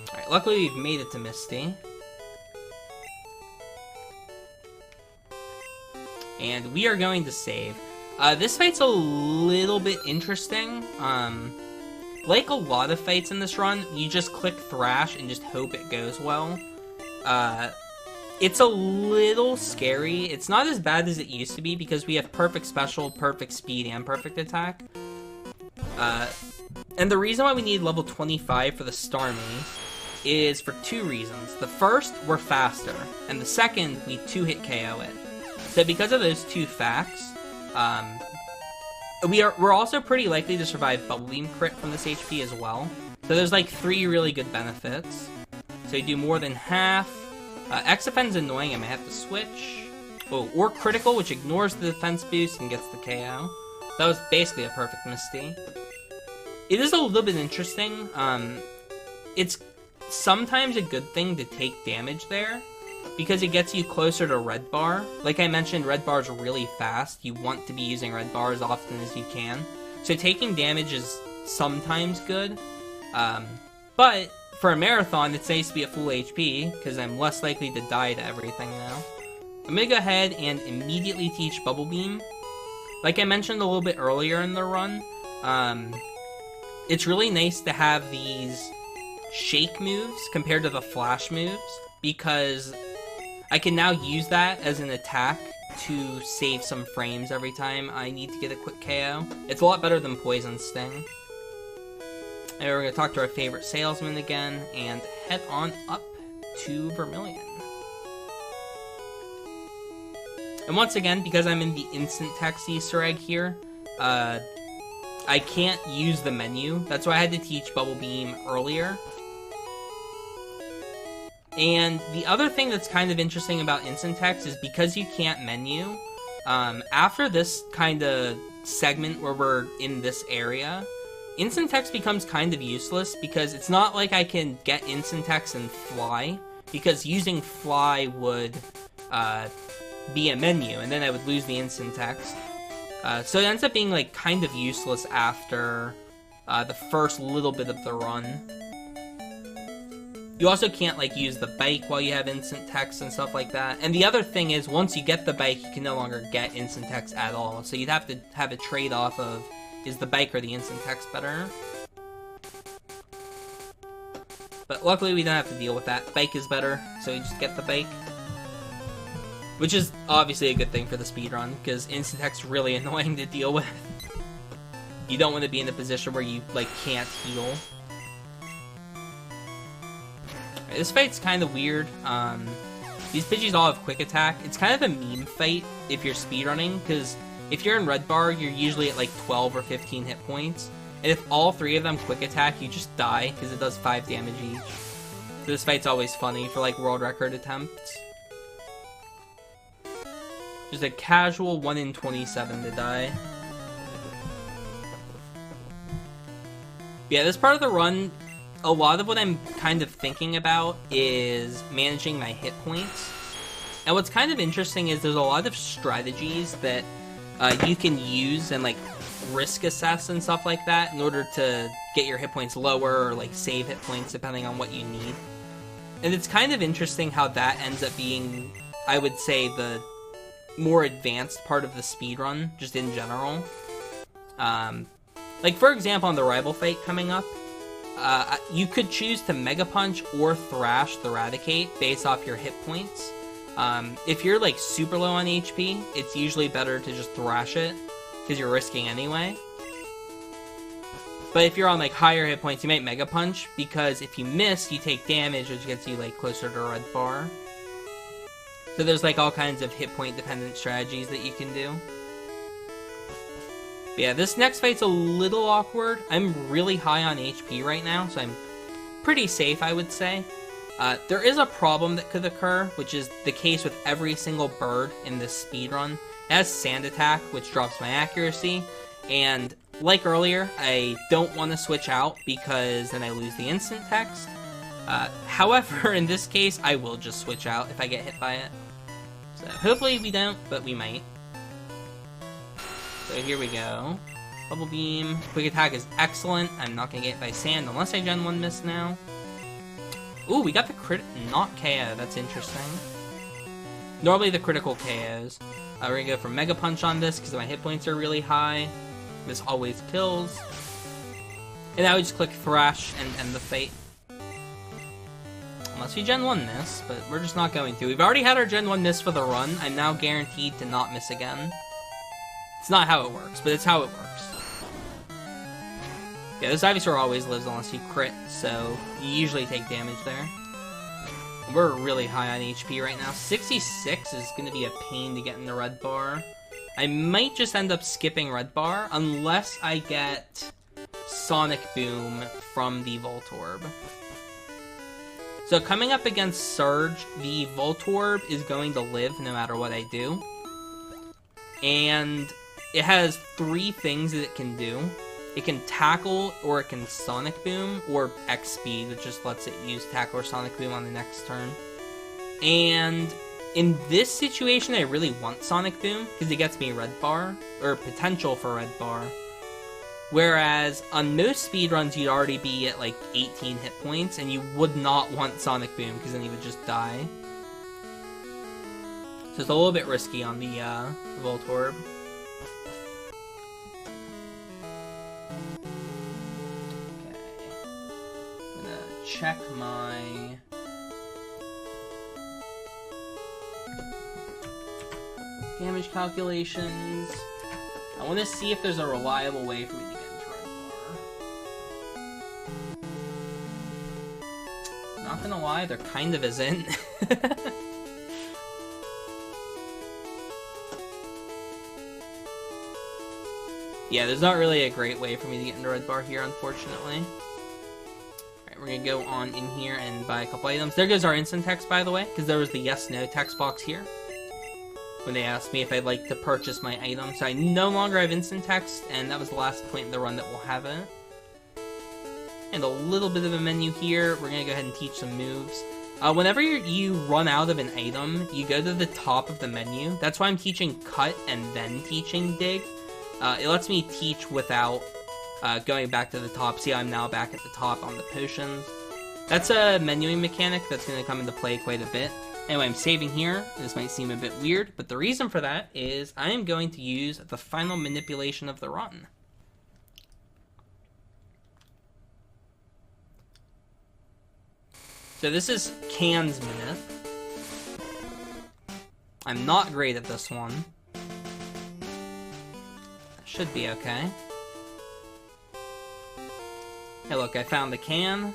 Alright, luckily we've made it to Misty. And we are going to save. This fight's a little bit interesting. Like a lot of fights in this run, you just click Thrash and just hope it goes well. It's a little scary. It's not as bad as it used to be because we have perfect special, perfect speed, and perfect attack. And the reason why we need level 25 for the Starmie is for 2 reasons. The first, we're faster, and the second, we 2-hit KO it. So because of those 2 facts, we're also pretty likely to survive Bubble Beam crit from this HP as well. So there's like 3 really good benefits. So you do more than half. X-Offend's annoying, I may have to switch. Oh, or critical, which ignores the defense boost and gets the KO. That was basically a perfect Misty. It is a little bit interesting. It's sometimes a good thing to take damage there, because it gets you closer to Red Bar. Like I mentioned, Red Bar's really fast. You want to be using Red Bar as often as you can. So taking damage is sometimes good. But for a marathon, it's nice to be at full HP, because I'm less likely to die to everything now. I'm going to go ahead and immediately teach Bubble Beam. Like I mentioned a little bit earlier in the run, it's really nice to have these shake moves compared to the flash moves, because I can now use that as an attack to save some frames every time I need to get a quick KO. It's a lot better than Poison Sting. And we're going to talk to our favorite salesman again, and head on up to Vermilion. And once again, because I'm in the instant text Easter egg here, I can't use the menu. That's why I had to teach Bubble Beam earlier. And the other thing that's kind of interesting about instant text is because you can't menu, after this kind of segment where we're in this area, instant text becomes kind of useless, because it's not like I can get instant text and fly, because using fly would be a menu, and then I would lose the instant text. So it ends up being like kind of useless after the first little bit of the run. You also can't like use the bike while you have instant text and stuff like that. And the other thing is, once you get the bike, you can no longer get instant text at all. So you'd have to have a trade-off of, is the bike or the instant text better? But luckily we don't have to deal with that. Bike is better, so you just get the bike. Which is obviously a good thing for the speedrun, because instant text is really annoying to deal with. You don't want to be in a position where you like can't heal. Right, this fight's kind of weird. These Pidgeys all have quick attack. It's kind of a meme fight if you're speedrunning, because if you're in Red Bar, you're usually at like 12 or 15 hit points. And if all 3 of them quick attack, you just die, because it does 5 damage each. So this fight's always funny for like world record attempts. Just a casual 1 in 27 to die. Yeah, this part of the run, a lot of what I'm kind of thinking about is managing my hit points. And what's kind of interesting is there's a lot of strategies that you can use and like risk assess and stuff like that in order to get your hit points lower or like save hit points depending on what you need. And it's kind of interesting how that ends up being, I would say, the more advanced part of the speedrun, just in general. Like for example, on the rival fight coming up, you could choose to Mega Punch or Thrash the Eradicate based off your hit points. If you're like super low on HP, it's usually better to just Thrash it, because you're risking anyway. But if you're on like higher hit points, you might Mega Punch, because if you miss, you take damage, which gets you like closer to Red Bar. So there's like all kinds of hit point dependent strategies that you can do. But yeah, this next fight's a little awkward. I'm really high on HP right now, so I'm pretty safe, I would say. There is a problem that could occur, which is the case with every single bird in this speedrun. It has Sand Attack, which drops my accuracy, and like earlier, I don't want to switch out because then I lose the instant text. However, in this case, I will just switch out if I get hit by it. So hopefully we don't, but we might. So here we go. Bubble Beam. Quick Attack is excellent. I'm not going to get hit by Sand unless I Gen 1 miss now. Ooh, we got the crit, not KO. That's interesting. Normally the critical KOs. We're going to go for Mega Punch on this because my hit points are really high. This always kills. And now we just click Thrash and end the fight. Unless we Gen 1 miss, but we're just not going to. We've already had our Gen 1 miss for the run. I'm now guaranteed to not miss again. It's not how it works, but it's how it works. Yeah, this Ivysaur always lives unless you crit, so you usually take damage there. We're really high on HP right now. 66 is going to be a pain to get in the red bar. I might just end up skipping red bar unless I get Sonic Boom from the Voltorb. So coming up against Surge, the Voltorb is going to live no matter what I do. And it has 3 things that it can do. It can Tackle, or it can Sonic Boom, or X Speed, that just lets it use Tackle or Sonic Boom on the next turn. And in this situation, I really want Sonic Boom, because it gets me red bar, or potential for red bar. Whereas, on most speedruns, you'd already be at like 18 hit points, and you would not want Sonic Boom, because then you would just die. So it's a little bit risky on the Voltorb. Check my damage calculations. I want to see if there's a reliable way for me to get into red bar. Not gonna lie, there kind of isn't. Yeah, there's not really a great way for me to get into red bar here, unfortunately. We're gonna go on in here and buy a couple items. There goes our instant text, by the way, because there was the yes/no text box here when they asked me if I'd like to purchase my item. So I no longer have instant text, and that was the last point in the run that we'll have it. And a little bit of a menu here. We're gonna go ahead and teach some moves. Whenever you run out of an item, you go to the top of the menu. That's why I'm teaching Cut and then teaching Dig. It lets me teach without going back to the top. See, I'm now back at the top on the potions. That's a menuing mechanic that's going to come into play quite a bit. Anyway, I'm saving here. This might seem a bit weird, but the reason for that is I am going to use the final manipulation of the run. So this is Can's Minute. I'm not great at this one. Should be okay. Hey, look, I found the can.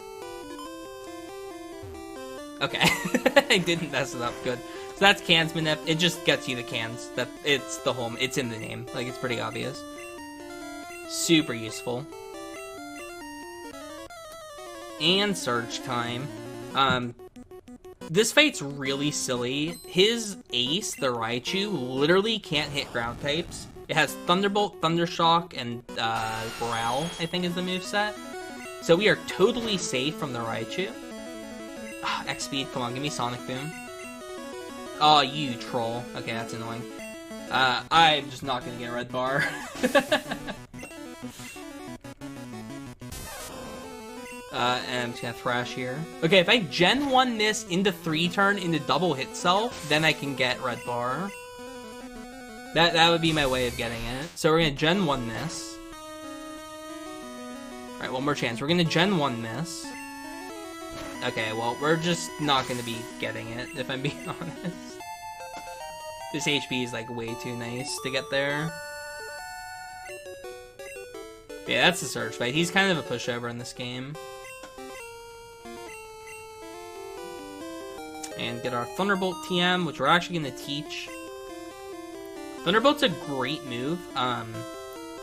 Okay, I didn't mess it up. Good. So that's Can's Manip. It just gets you the cans. It's the whole. It's in the name. Like, it's pretty obvious. Super useful. And Surge Time. This fight's really silly. His ace, the Raichu, literally can't hit ground types. It has Thunderbolt, Thundershock, and Growl, I think is the moveset. So we are totally safe from the Raichu. X-Speed, come on, give me Sonic Boom. Oh, you troll. Okay, that's annoying. I'm just not gonna get a red bar. And I'm just gonna Thrash here. Okay, if I Gen 1 this into 3 turn into double hit cell, then I can get red bar. That would be my way of getting it. So we're gonna Gen 1 this. Alright, one more chance. We're gonna Gen 1 this. Okay, well, we're just not gonna be getting it, if I'm being honest. This HP is, like, way too nice to get there. Yeah, that's the Surge fight. He's kind of a pushover in this game. And get our Thunderbolt TM, which we're actually gonna teach. Thunderbolt's a great move. And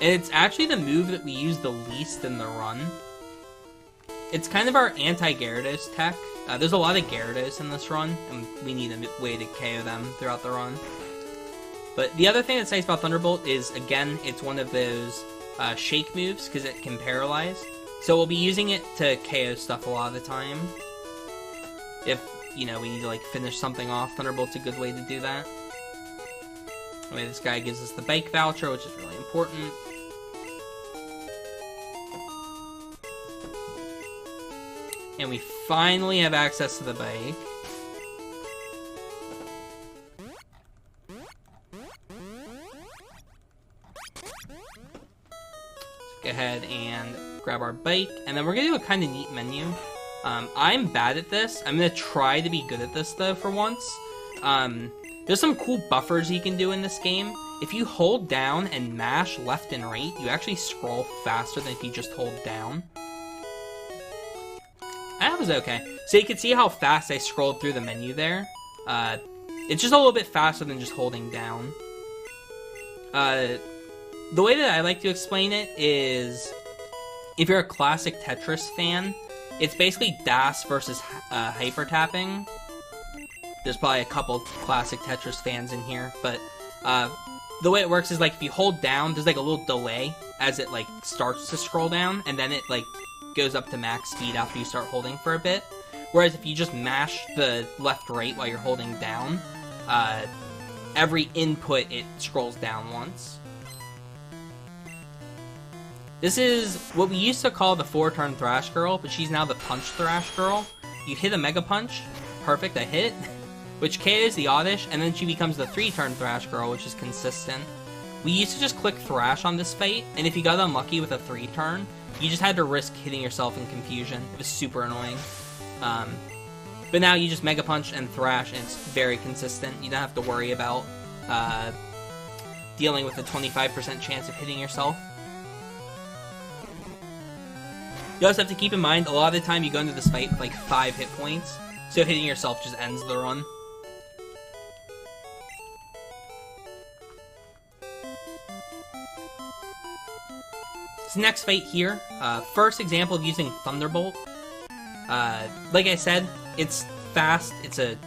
it's actually the move that we use the least in the run. it's kind of our anti-Gyarados tech. There's a lot of Gyarados in this run, and we need a way to KO them throughout the run. But the other thing that's nice about Thunderbolt is, again, it's one of those shake moves, because it can paralyze. So we'll be using it to KO stuff a lot of the time. If, you know, we need to, like, finish something off, Thunderbolt's a good way to do that. Anyway, this guy gives us the bike voucher, which is really important. And we finally have access to the bike. Go ahead and grab our bike, and then we're gonna do a kind of neat menu. I'm bad at this. I'm gonna try to be good at this though for once. There's some cool buffers you can do in this game. If you hold down and mash left and right, you actually scroll faster than if you just hold down. That was okay. So you can see how fast I scrolled through the menu there. It's just a little bit faster than just holding down. The way that I like to explain it is, if you're a classic Tetris fan, it's basically dash versus hyper tapping. There's probably a couple classic Tetris fans in here, but the way it works is, like, if you hold down, there's like a little delay as it like starts to scroll down, and then it like goes up to max speed after you start holding for a bit. Whereas if you just mash the left-right while you're holding down, every input it scrolls down once. This is what we used to call the 4-turn Thrash Girl, but she's now the Punch Thrash Girl. You hit a Mega Punch, perfect, I hit, which KOs the Oddish, and then she becomes the 3-turn Thrash Girl, which is consistent. We used to just click Thrash on this fight, and if you got unlucky with a 3-turn, you just had to risk hitting yourself in confusion. It was super annoying. But now you just Mega Punch and Thrash, and it's very consistent. You don't have to worry about dealing with a 25% chance of hitting yourself. You also have to keep in mind, a lot of the time you go into this fight with like 5 hit points, so hitting yourself just ends the run. This next fight here, first example of using Thunderbolt. Like I said, it's fast, it's a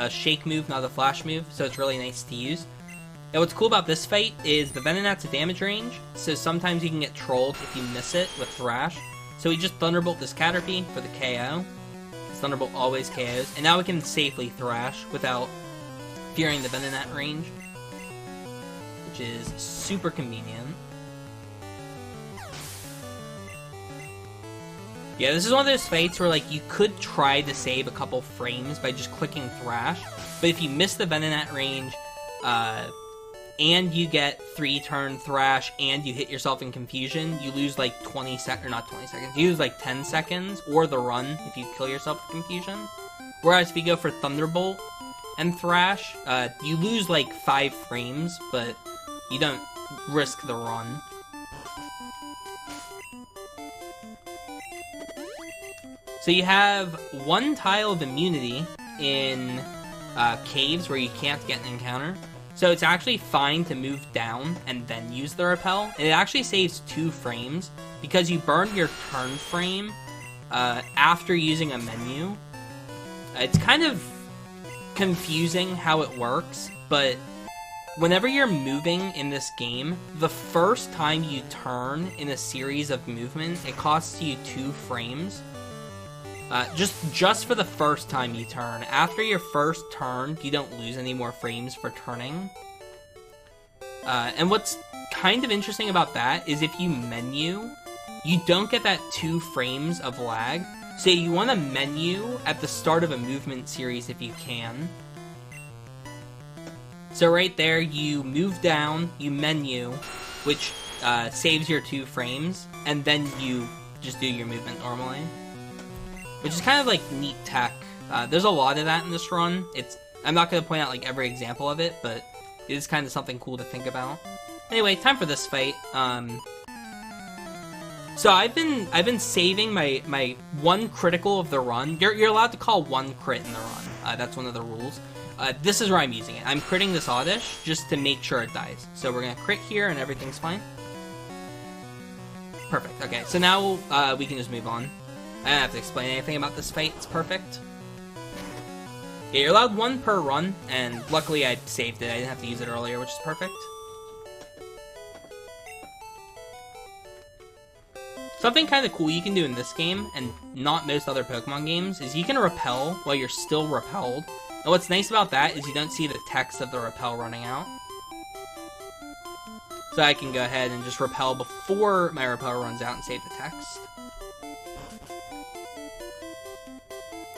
shake move, not a flash move, so it's really nice to use. Now what's cool about this fight is the Venonat's a damage range, so sometimes you can get trolled if you miss it with Thrash. So we just Thunderbolt this Caterpie for the KO. Thunderbolt always KOs, and now we can safely Thrash without fearing the Venonat range, which is super convenient. Yeah, this is one of those fights where, like, you could try to save a couple frames by just clicking Thrash, but if you miss the Venonat range, and you get 3-turn Thrash, and you hit yourself in confusion, you lose, like, 20 seconds, or not 20 seconds, you lose, like, 10 seconds, or the run if you kill yourself with confusion. Whereas if you go for Thunderbolt and Thrash, you lose, like, 5 frames, but you don't risk the run. So you have one tile of immunity in caves where you can't get an encounter. So it's actually fine to move down and then use the repel. And it actually saves 2 frames because you burned your turn frame after using a menu. It's kind of confusing how it works, but whenever you're moving in this game, the first time you turn in a series of movements, it costs you 2 frames. Just for the first time you turn. After your first turn, you don't lose any more frames for turning. And what's kind of interesting about that is if you menu, you don't get that 2 frames of lag. So you want to menu at the start of a movement series if you can. So right there, you move down, you menu, which saves your 2 frames, and then you just do your movement normally. Which is kind of like neat tech. There's a lot of that in this run. I'm not going to point out like every example of it, but it is kind of something cool to think about. Anyway, time for this fight. So I've been saving my 1 critical of the run. You're allowed to call 1 crit in the run. That's one of the rules. This is where I'm using it. I'm critting this Oddish just to make sure it dies. So we're going to crit here and everything's fine. Perfect. Okay, so now we can just move on. I don't have to explain anything about this fight, it's perfect. Yeah, you're allowed 1 per run, and luckily I saved it. I didn't have to use it earlier, which is perfect. Something kind of cool you can do in this game, and not most other Pokemon games, is you can repel while you're still repelled. And what's nice about that is you don't see the text of the repel running out. So I can go ahead and just repel before my repel runs out and save the text.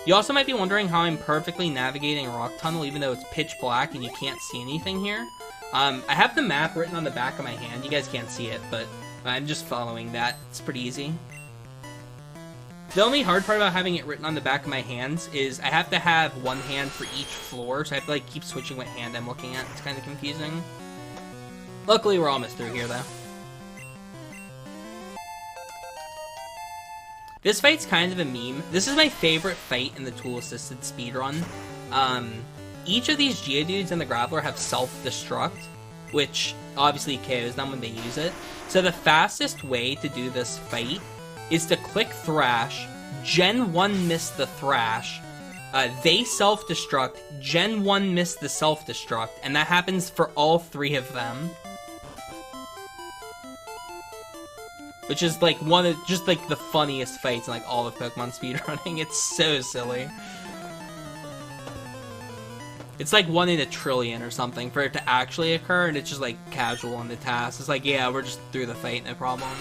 You also might be wondering how I'm perfectly navigating a rock tunnel even though it's pitch black and you can't see anything here. I have the map written on the back of my hand. You guys can't see it, but I'm just following that. It's pretty easy. The only hard part about having it written on the back of my hands is I have to have one hand for each floor, so I have to like keep switching what hand I'm looking at. It's kind of confusing. Luckily, we're almost through here, though. This fight's kind of a meme. This is my favorite fight in the tool-assisted speedrun. Each of these Geodudes and the Graveler have self-destruct, which obviously KOs them when they use it. So the fastest way to do this fight is to click Thrash, Gen 1 miss the Thrash, they self-destruct, Gen 1 miss the self-destruct, and that happens for all 3 of them. Which is like just like the funniest fights in like all of Pokemon speedrunning. It's so silly. It's like 1 in a trillion or something for it to actually occur, and it's just like casual on the task. It's like, yeah, we're just through the fight, no problem.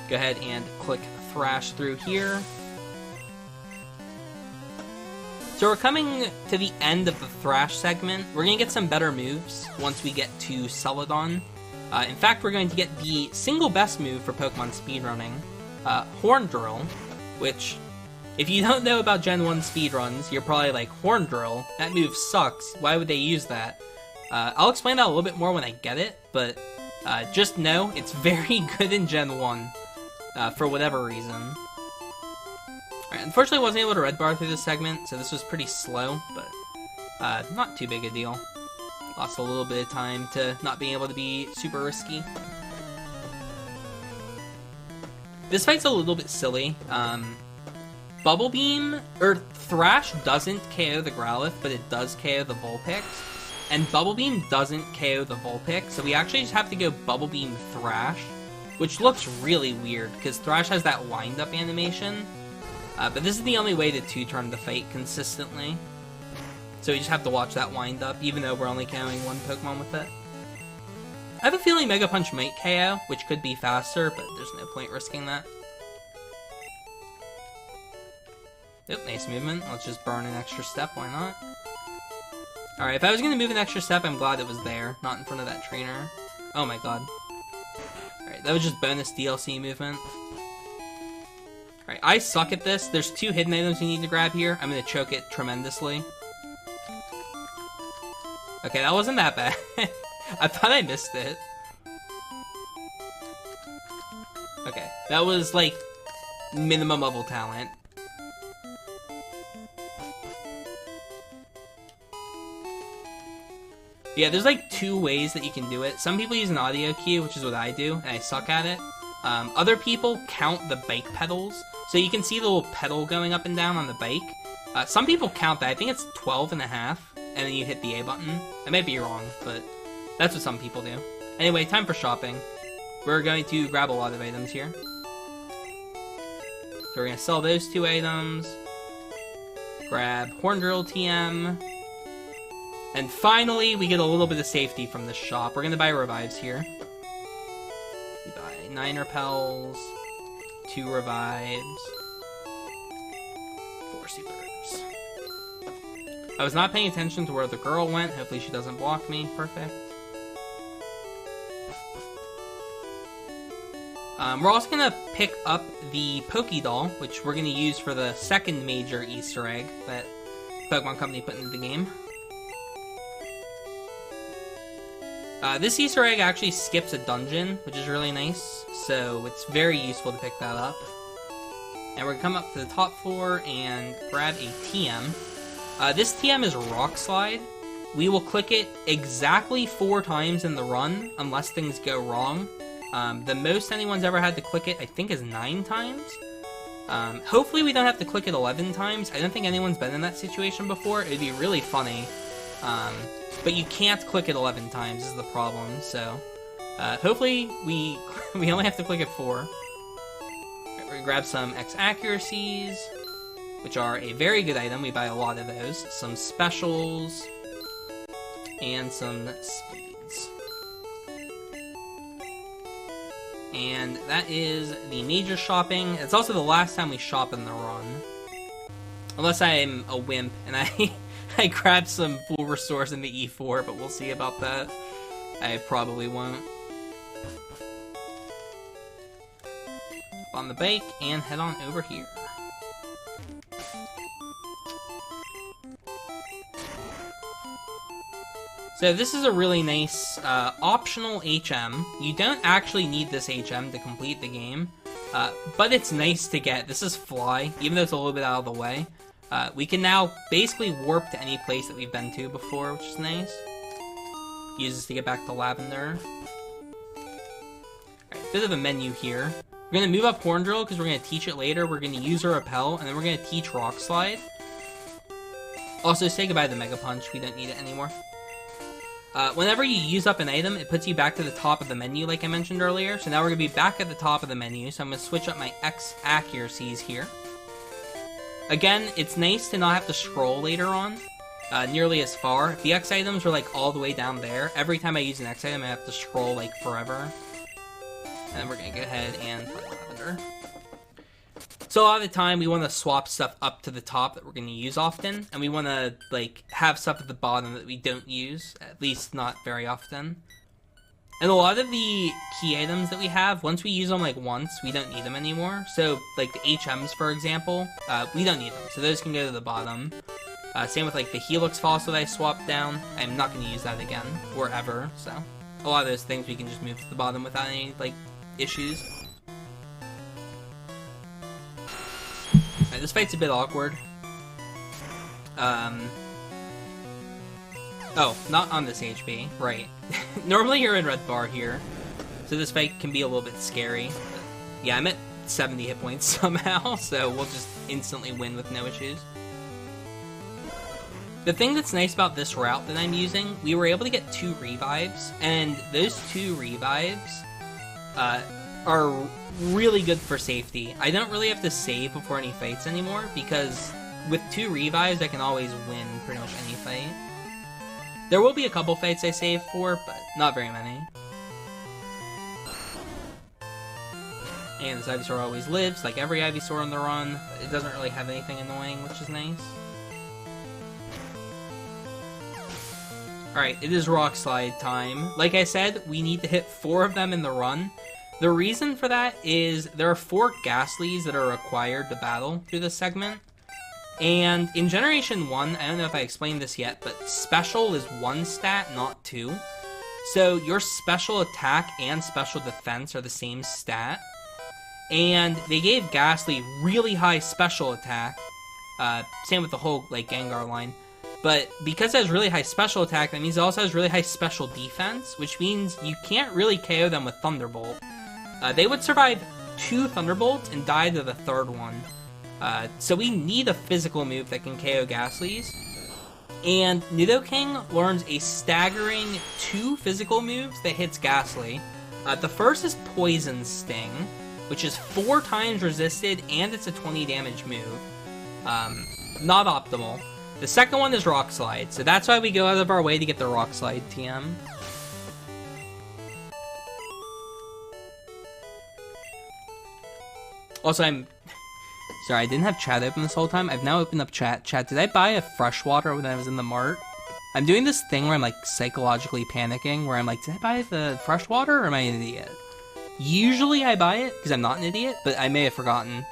Go ahead and click Thrash through here. So we're coming to the end of the Thrash segment. We're going to get some better moves once we get to Celadon. In fact, we're going to get the single best move for Pokemon speedrunning, Horn Drill, which, if you don't know about Gen 1 speedruns, you're probably like, Horn Drill? That move sucks. Why would they use that? I'll explain that a little bit more when I get it, but just know it's very good in Gen 1, for whatever reason. Alright, unfortunately I wasn't able to red bar through this segment, so this was pretty slow, but not too big a deal. Lost a little bit of time to not being able to be super risky. This fight's a little bit silly. Bubble Beam, or Thrash doesn't KO the Growlithe, but it does KO the Vulpix. And Bubble Beam doesn't KO the Vulpix, so we actually just have to go Bubble Beam Thrash, which looks really weird, because Thrash has that wind-up animation. But this is the only way to 2-turn the fight consistently. So you just have to watch that wind up, even though we're only KOing 1 Pokemon with it. I have a feeling Mega Punch might KO, which could be faster, but there's no point risking that. Yep, nice movement. Let's just burn an extra step, why not? Alright, if I was going to move an extra step, I'm glad it was there, not in front of that trainer. Oh my god. Alright, that was just bonus DLC movement. Alright, I suck at this. There's 2 hidden items you need to grab here. I'm going to choke it tremendously. Okay, that wasn't that bad. I thought I missed it. Okay, that was like minimum level talent. Yeah, there's like 2 ways that you can do it. Some people use an audio cue, which is what I do, and I suck at it. Other people count the bike pedals. So you can see the little pedal going up and down on the bike. Some people count that. I think it's 12.5, and then you hit the A button. I might be wrong, but that's what some people do. Anyway, time for shopping. We're going to grab a lot of items here. So we're going to sell those 2 items. Grab Horn Drill TM. And finally, we get a little bit of safety from this shop. We're going to buy revives here. We buy 9 repels. 2 revives, 4 supers. I was not paying attention to where the girl went. Hopefully she doesn't block me. Perfect. We're also going to pick up the Pokédoll, which we're going to use for the second major Easter egg that Pokemon Company put into the game. This Easter egg actually skips a dungeon, which is really nice, so it's very useful to pick that up. And we're going to come up to the top floor and grab a TM. This TM is Rock Slide. We will click it exactly 4 times in the run, unless things go wrong. The most anyone's ever had to click it, I think, is 9 times. Hopefully we don't have to click it 11 times. I don't think anyone's been in that situation before. It'd be really funny. But you can't click it 11 times is the problem, so... hopefully we only have to click it 4. We're gonna grab some X accuracies, which are a very good item. We buy a lot of those. Some specials, and some speeds. And that is the major shopping. It's also the last time we shop in the run. Unless I'm a wimp and I grab some full restores in the E4, but we'll see about that. I probably won't. On the bike and head on over here. So this is a really nice optional HM. You don't actually need this HM to complete the game, but it's nice to get. This is Fly, even though it's a little bit out of the way. We can now basically warp to any place that we've been to before, which is nice. Use this to get back to Lavender. Alright, bit of a menu here. We're going to move up Horn Drill because we're going to teach it later. We're going to use our Repel, and then we're going to teach Rock Slide. Also, say goodbye to Mega Punch. We don't need it anymore. Whenever you use up an item, it puts you back to the top of the menu, like I mentioned earlier. So now we're going to be back at the top of the menu, so I'm going to switch up my X accuracies here. Again, it's nice to not have to scroll later on, nearly as far. If the X items are, like, all the way down there, every time I use an X item, I have to scroll, like, forever. And we're going to go ahead and put Lavender. So a lot of the time, we want to swap stuff up to the top that we're going to use often, and we want to, like, have stuff at the bottom that we don't use, at least not very often. And a lot of the key items that we have, once we use them, like, once, we don't need them anymore. So, like, the HMs, for example, we don't need them, so those can go to the bottom. Same with, like, the Helix Fossil that I swapped down. I'm not going to use that again, or ever, so... A lot of those things we can just move to the bottom without any, like, issues. Alright, this fight's a bit awkward. Oh, not on this HP, right. Normally you're in red bar here, so this fight can be a little bit scary. But yeah, I'm at 70 hit points somehow, so we'll just instantly win with no issues. The thing that's nice about this route that I'm using, we were able to get 2 revives, and those 2 revives are really good for safety. I don't really have to save before any fights anymore, because with 2 revives, I can always win pretty much any fight. There will be a couple fights I save for, but not very many. And this Ivysaur always lives, like every Ivysaur on the run. It doesn't really have anything annoying, which is nice. Alright, it is Rock Slide time. Like I said, we need to hit 4 of them in the run. The reason for that is there are 4 Ghastlies that are required to battle through this segment. And in Generation 1, I don't know if I explained this yet, but Special is 1 stat, not 2. So your Special Attack and Special Defense are the same stat. And they gave Ghastly really high Special Attack. Same with the whole, like, Gengar line. But because it has really high Special Attack, that means it also has really high Special Defense, which means you can't really KO them with Thunderbolt. They would survive 2 Thunderbolts and die to the 3rd one. So we need a physical move that can KO Ghastlies. And Nidoking learns a staggering 2 physical moves that hits Ghastly. The first is Poison Sting, which is 4 times resisted, and it's a 20 damage move. Not optimal. The second one is Rock Slide, so that's why we go out of our way to get the Rock Slide TM. Also, sorry, I didn't have chat open this whole time. I've now opened up chat. Chat, did I buy a freshwater when I was in the mart? I'm doing this thing where I'm, like, psychologically panicking, where I'm like, did I buy the freshwater, or am I an idiot? Usually I buy it, because I'm not an idiot, but I may have forgotten.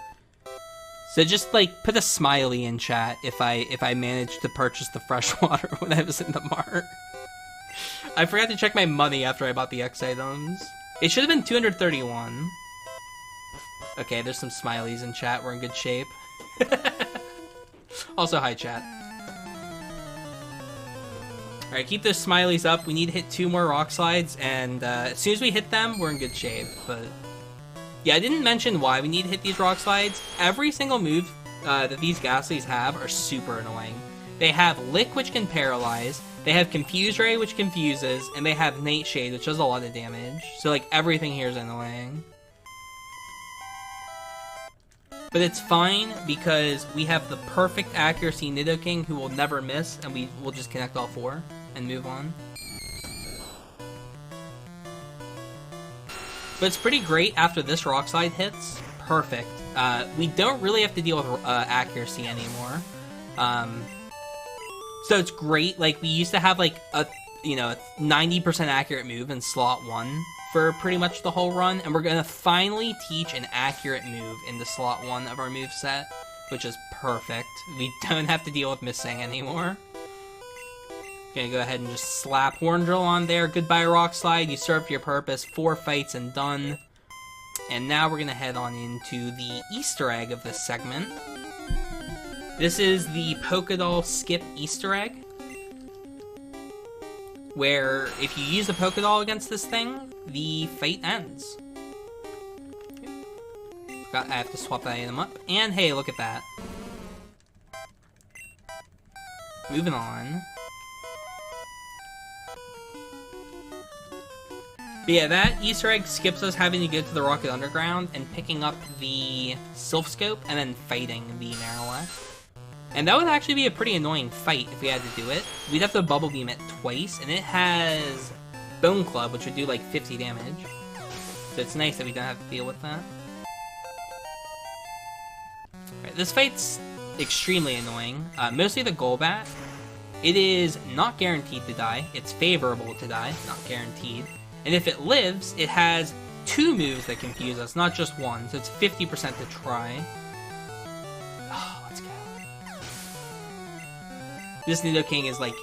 So just, like, put a smiley in chat if I managed to purchase the freshwater when I was in the mart. I forgot to check my money after I bought the X items. It should have been 231. Okay, there's some smileys in chat. We're in good shape. Also, hi, chat. Alright, keep those smileys up. We need to hit 2 more rock slides, and as soon as we hit them, we're in good shape. But yeah, I didn't mention why we need to hit these rock slides. Every single move that these Ghastlies have are super annoying. They have Lick, which can paralyze, they have Confuse Ray, which confuses, and they have Nightshade, which does a lot of damage. So, like, everything here is annoying. But it's fine, because we have the perfect accuracy Nidoking who will never miss, and we will just connect all 4 and move on. But it's pretty great after this rock slide hits. Perfect. We don't really have to deal with accuracy anymore. So it's great. Like, we used to have like a 90% accurate move in slot 1 for pretty much the whole run, and we're gonna finally teach an accurate move in the slot 1 of our moveset, which is perfect. We don't have to deal with missing anymore. Gonna go ahead and just slap Horn Drill on there. Goodbye Rock Slide, you served your purpose. 4 fights and done. And now we're gonna head on into the Easter egg of this segment. This is the Polka Doll Skip Easter egg, where if you use a Polka Doll against this thing, the fight ends. I have to swap that item up. And hey, look at that. Moving on. But yeah, that Easter egg skips us having to go to the Rocket Underground and picking up the Sylph Scope and then fighting the Marowak. And that would actually be a pretty annoying fight if we had to do it. We'd have to Bubble Beam it twice, and it has Bone Club, which would do like 50 damage. So it's nice that we don't have to deal with that. Right, this fight's extremely annoying. Mostly the Golbat. It is not guaranteed to die. It's favorable to die, not guaranteed. And if it lives, it has 2 moves that confuse us, not just 1. So it's 50% to try. Oh, let's go. This Nidoking is like,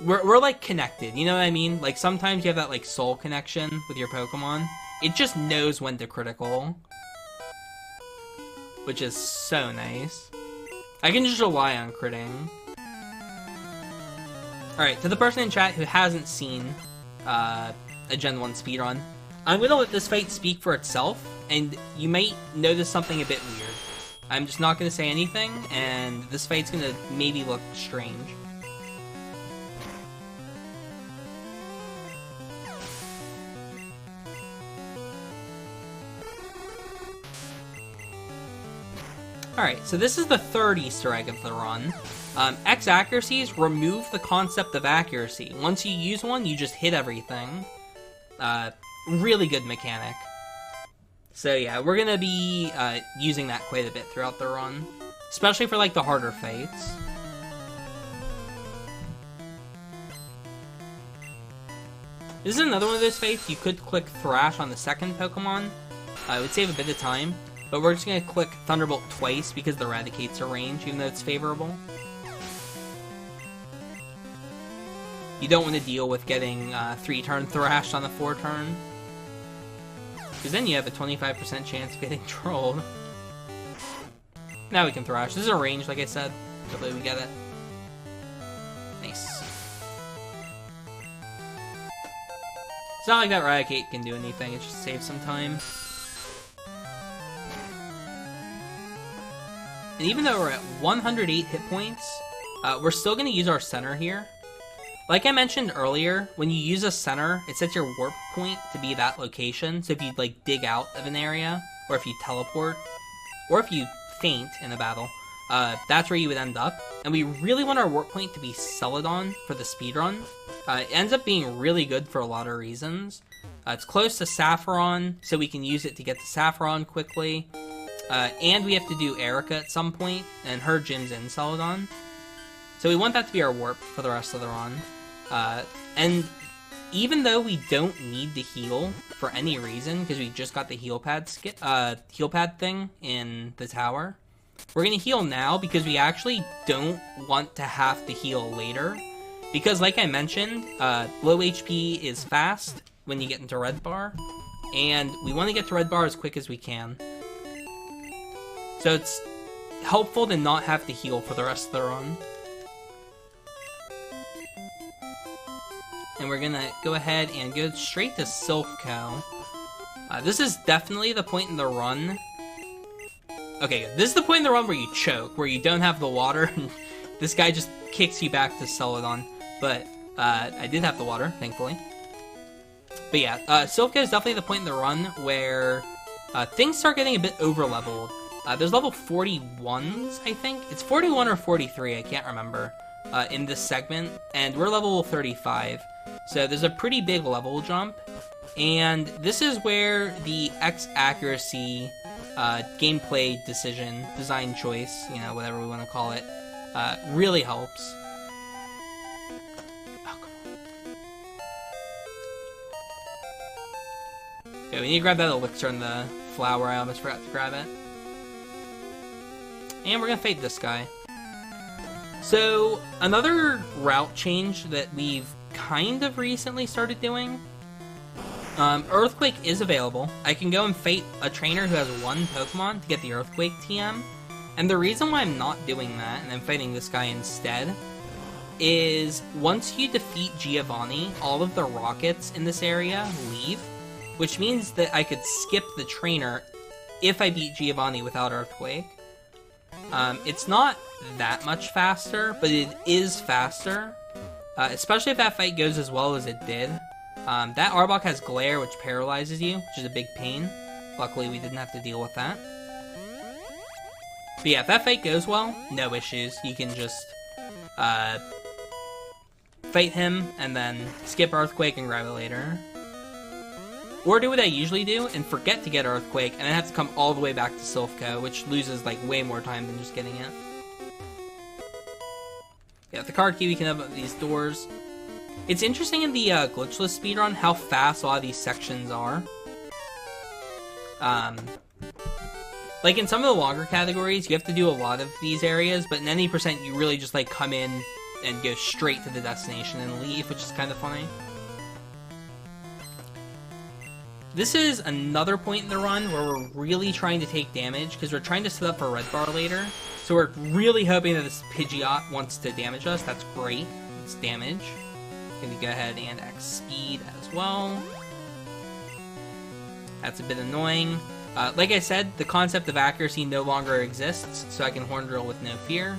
we're like connected, you know what I mean? Like sometimes you have that like soul connection with your Pokemon. It just knows when to critical, which is so nice. I can just rely on critting. Alright, to the person in chat who hasn't seen a Gen 1 speedrun, I'm gonna let this fight speak for itself, and you might notice something a bit weird. I'm just not gonna say anything, and this fight's gonna maybe look strange. Alright, so this is the 3rd Easter egg of the run. X accuracies remove the concept of accuracy. Once you use one, you just hit everything. Really good mechanic. So yeah, we're gonna be using that quite a bit throughout the run. Especially for like the harder fights. This is another one of those fights you could click Thrash on the second Pokemon. It would save a bit of time. But we're just gonna click Thunderbolt twice because the Eradicate's a range, even though it's favorable. You don't want to deal with getting 3-turn Thrashed on the 4-turn. Because then you have a 25% chance of getting trolled. Now we can Thrash. This is a range, like I said. Hopefully we get it. Nice. It's not like that Eradicate can do anything, it just saves some time. And even though we're at 108 hit points, we're still going to use our center here. Like I mentioned earlier, when you use a center, it sets your warp point to be that location. So if you like dig out of an area, or if you teleport, or if you faint in a battle, that's where you would end up. And we really want our warp point to be Celadon for the speedrun. It ends up being really good for a lot of reasons. It's close to Saffron, so we can use it to get to Saffron quickly. And we have to do Erica at some point, and her gym's in Celadon. So we want that to be our warp for the rest of the run. And even though we don't need to heal for any reason, because we just got the heal pad thing in the tower, we're going to heal now because we actually don't want to have to heal later. Because like I mentioned, low HP is fast when you get into Red Bar, and we want to get to Red Bar as quick as we can. So it's helpful to not have to heal for the rest of the run. and we're gonna go ahead and go straight to Silphco. This is definitely the point in the run. Okay, this is the point in the run where you choke, where you don't have the water, and this guy just kicks you back to Celadon. But I did have the water, thankfully. But yeah, Silphco is definitely the point in the run where things start getting a bit over-leveled. There's level 41s, I think. It's 41 or 43, I can't remember, in this segment. And we're level 35. So there's a pretty big level jump. And this is where the X-accuracy gameplay decision, design choice, you know, whatever we want to call it, really helps. Oh, come on. Okay, we need to grab that elixir in the flower. I almost forgot to grab it. And we're gonna fade this guy. So, another route change that we've kind of recently started doing. Earthquake is available. I can go and fight a trainer who has one Pokemon to get the Earthquake TM. And the reason why I'm not doing that, and I'm fighting this guy instead, is once you defeat Giovanni, all of the rockets in this area leave, which means that I could skip the trainer if I beat Giovanni without Earthquake. It's not that much faster, but it is faster, especially if that fight goes as well as it did. That Arbok has Glare, which paralyzes you, which is a big pain. Luckily, we didn't have to deal with that. But yeah, if that fight goes well, no issues. You can just fight him, and then skip Earthquake and grab it later. Or do what I usually do, and forget to get Earthquake, and then have to come all the way back to Silphco, which loses, like, way more time than just getting it. Yeah, with the card key, we can open up these doors. It's interesting in the Glitchless speedrun how fast a lot of these sections are. Like, in some of the longer categories, you have to do a lot of these areas, but in any percent, you really just, like, come in and go straight to the destination and leave, which is kind of funny. This is another point in the run where we're really trying to take damage, because we're trying to set up for Red Bar later. So we're really hoping that this Pidgeot wants to damage us. That's great. It's damage. Gonna go ahead and X speed as well. That's a bit annoying. Like I said, the concept of accuracy no longer exists, so I can Horn Drill with no fear.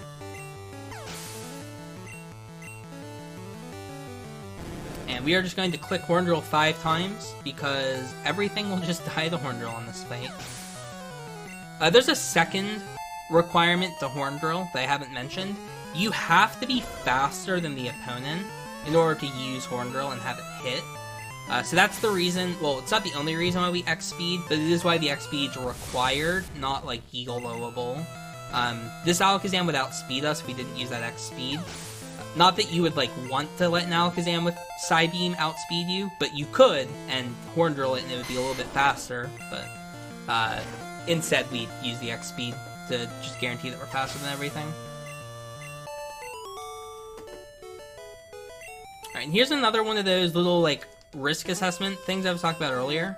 And we are just going to click Horn Drill 5 times, because everything will just die to Horn Drill on this fight. There's a second requirement to Horn Drill that I haven't mentioned. You have to be faster than the opponent in order to use Horn Drill and have it hit. So that's the reason, well, it's not the only reason why we X-Speed, but it is why the X-Speed's required, not, like, Eagle-Lowable. This Alakazam would outspeed us if we didn't use that X-Speed. Not that you would, like, want to let an Alakazam with Psybeam outspeed you, but you could, and Horn Drill it, and it would be a little bit faster, but instead we'd use the X-Speed to just guarantee that we're faster than everything. Alright, and here's another one of those little, like, risk assessment things I was talking about earlier.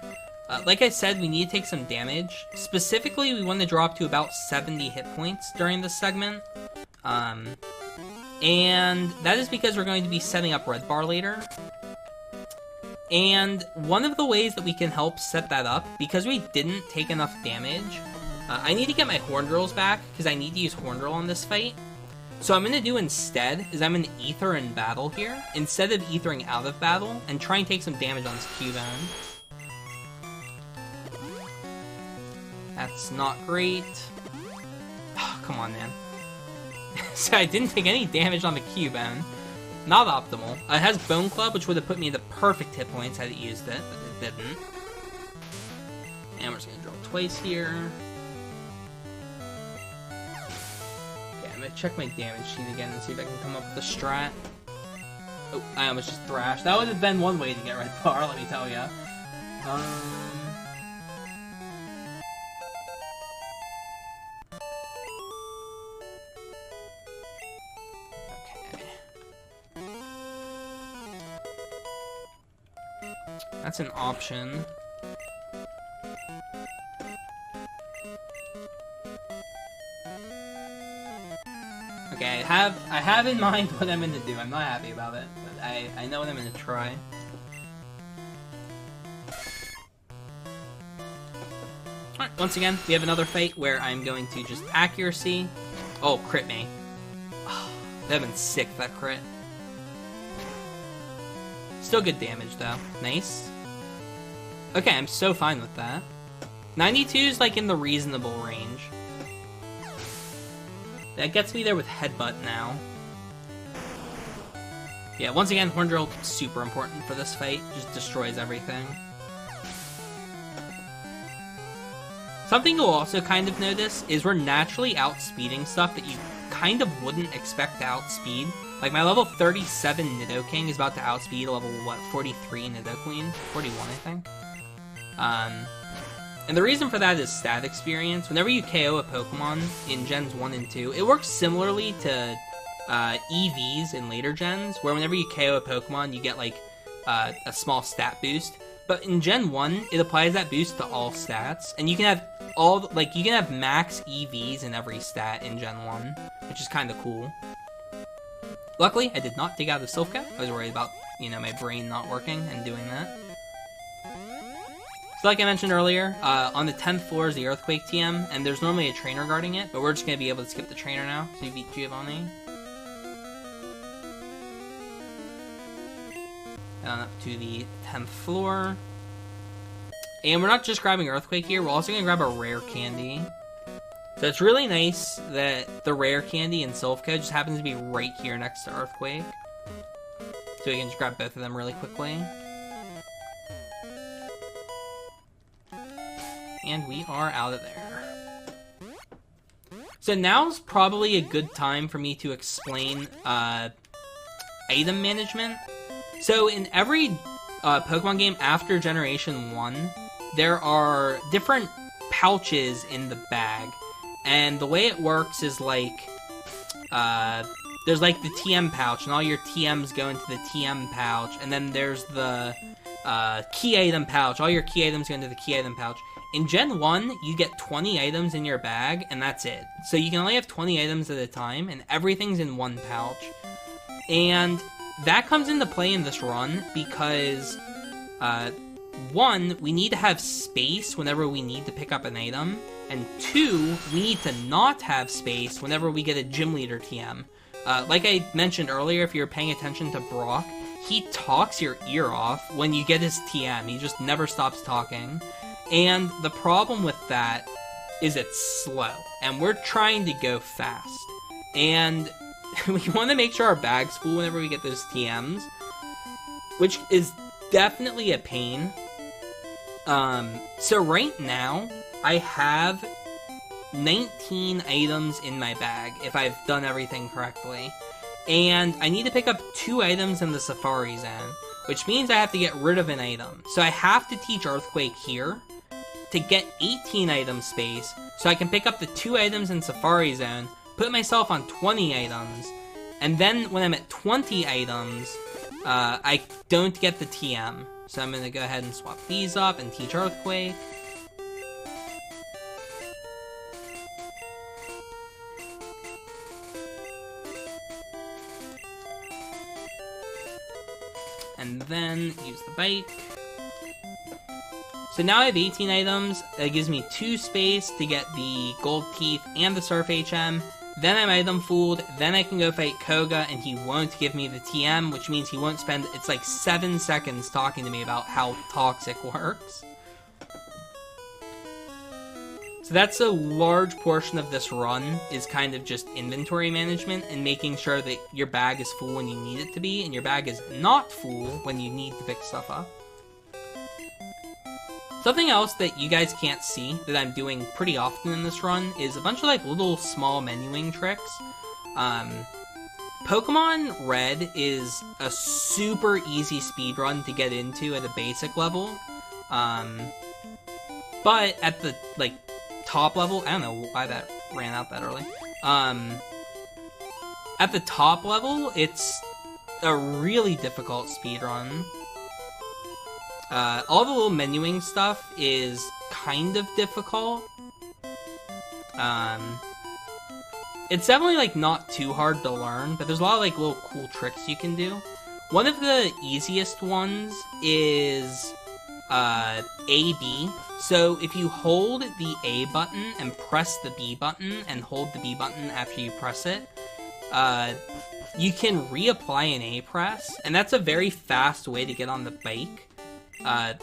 Like I said, we need to take some damage. Specifically, we want to drop to about 70 hit points during this segment. And that is because we're going to be setting up Red Bar later. And one of the ways that we can help set that up, because we didn't take enough damage, I need to get my Horn Drills back, because I need to use Horn Drill on this fight. So what I'm going to do instead is I'm going to Ether in battle here, instead of Ethering out of battle, and try and take some damage on this Cubone. That's not great. Oh, come on, man. So I didn't take any damage on the Cubone. Not optimal. It has Bone Club, which would have put me in the perfect hit points had it used it, but it didn't. And we're just going to draw twice here. I'm gonna check my damage sheet again and see if I can come up with a strat. Oh, I almost just thrashed. That would have been one way to get Red Bar, let me tell ya. Okay. That's an option. Okay, I have in mind what I'm gonna do. I'm not happy about it. But... but I know what I'm gonna try. Alright, once again, we have another fight where I'm going to just accuracy. Oh, crit me. Oh, that would have been sick, that crit. Still good damage, though. Nice. Okay, I'm so fine with that. 92 is, like, in the reasonable range. That gets me there with Headbutt now. Yeah, once again, Horn Drill, super important for this fight. Just destroys everything. Something you'll also kind of notice is we're naturally outspeeding stuff that you kind of wouldn't expect to outspeed. Like, my level 37 Nidoking is about to outspeed level, what, 43 Nidoqueen? 41, I think. And the reason for that is stat experience. Whenever you KO a Pokemon in Gens 1 and 2, it works similarly to EVs in later gens, where whenever you KO a Pokemon, you get, like, a small stat boost. But in Gen 1, it applies that boost to all stats, and you can have you can have max EVs in every stat in Gen 1, which is kind of cool. Luckily, I did not dig out of Silph. I was worried about, you know, my brain not working and doing that. So like I mentioned earlier, on the 10th floor is the Earthquake TM, and there's normally a trainer guarding it, but we're just going to be able to skip the trainer now, so you beat Giovanni. And up to the 10th floor. And we're not just grabbing Earthquake here, we're also going to grab a rare candy. So it's really nice that the rare candy in Silphco just happens to be right here next to Earthquake. So we can just grab both of them really quickly. And we are out of there. So now's probably a good time for me to explain item management. So in every Pokemon game after Generation 1, there are different pouches in the bag. And the way it works is like, there's like the TM pouch, and all your TMs go into the TM pouch. And then there's the key item pouch. All your key items go into the key item pouch. In Gen 1, you get 20 items in your bag, and that's it. So you can only have 20 items at a time, and everything's in one pouch. And that comes into play in this run because, one, we need to have space whenever we need to pick up an item, and two, we need to not have space whenever we get a Gym Leader TM. Like I mentioned earlier, if you're paying attention to Brock, he talks your ear off when you get his TM. He just never stops talking. And the problem with that is it's slow, and we're trying to go fast. And we want to make sure our bag's full whenever we get those TMs, which is definitely a pain. So right now, I have 19 items in my bag, if I've done everything correctly. And I need to pick up 2 items in the Safari Zone, which means I have to get rid of an item. So I have to teach Earthquake here to get 18 item space, so I can pick up the 2 items in Safari Zone, put myself on 20 items, and then when I'm at 20 items, I don't get the TM. So I'm going to go ahead and swap these up and teach Earthquake. And then use the bike. So now I have 18 items. That gives me 2 space to get the Gold Teeth and the Surf HM. Then I'm item fooled. Then I can go fight Koga, and he won't give me the TM, which means he won't spend, it's like 7 seconds talking to me about how Toxic works. So that's a large portion of this run, is kind of just inventory management and making sure that your bag is full when you need it to be, and your bag is not full when you need to pick stuff up. Something else that you guys can't see that I'm doing pretty often in this run is a bunch of like little small menuing tricks. Pokemon Red is a super easy speedrun to get into at a basic level. But at the like top level, I don't know why that ran out that early. At the top level, it's a really difficult speedrun. All the little menuing stuff is kind of difficult. It's definitely, like, not too hard to learn, but there's a lot of, like, little cool tricks you can do. One of the easiest ones is A-B. So if you hold the A button and press the B button and hold the B button after you press it, you can reapply an A press, and that's a very fast way to get on the bike.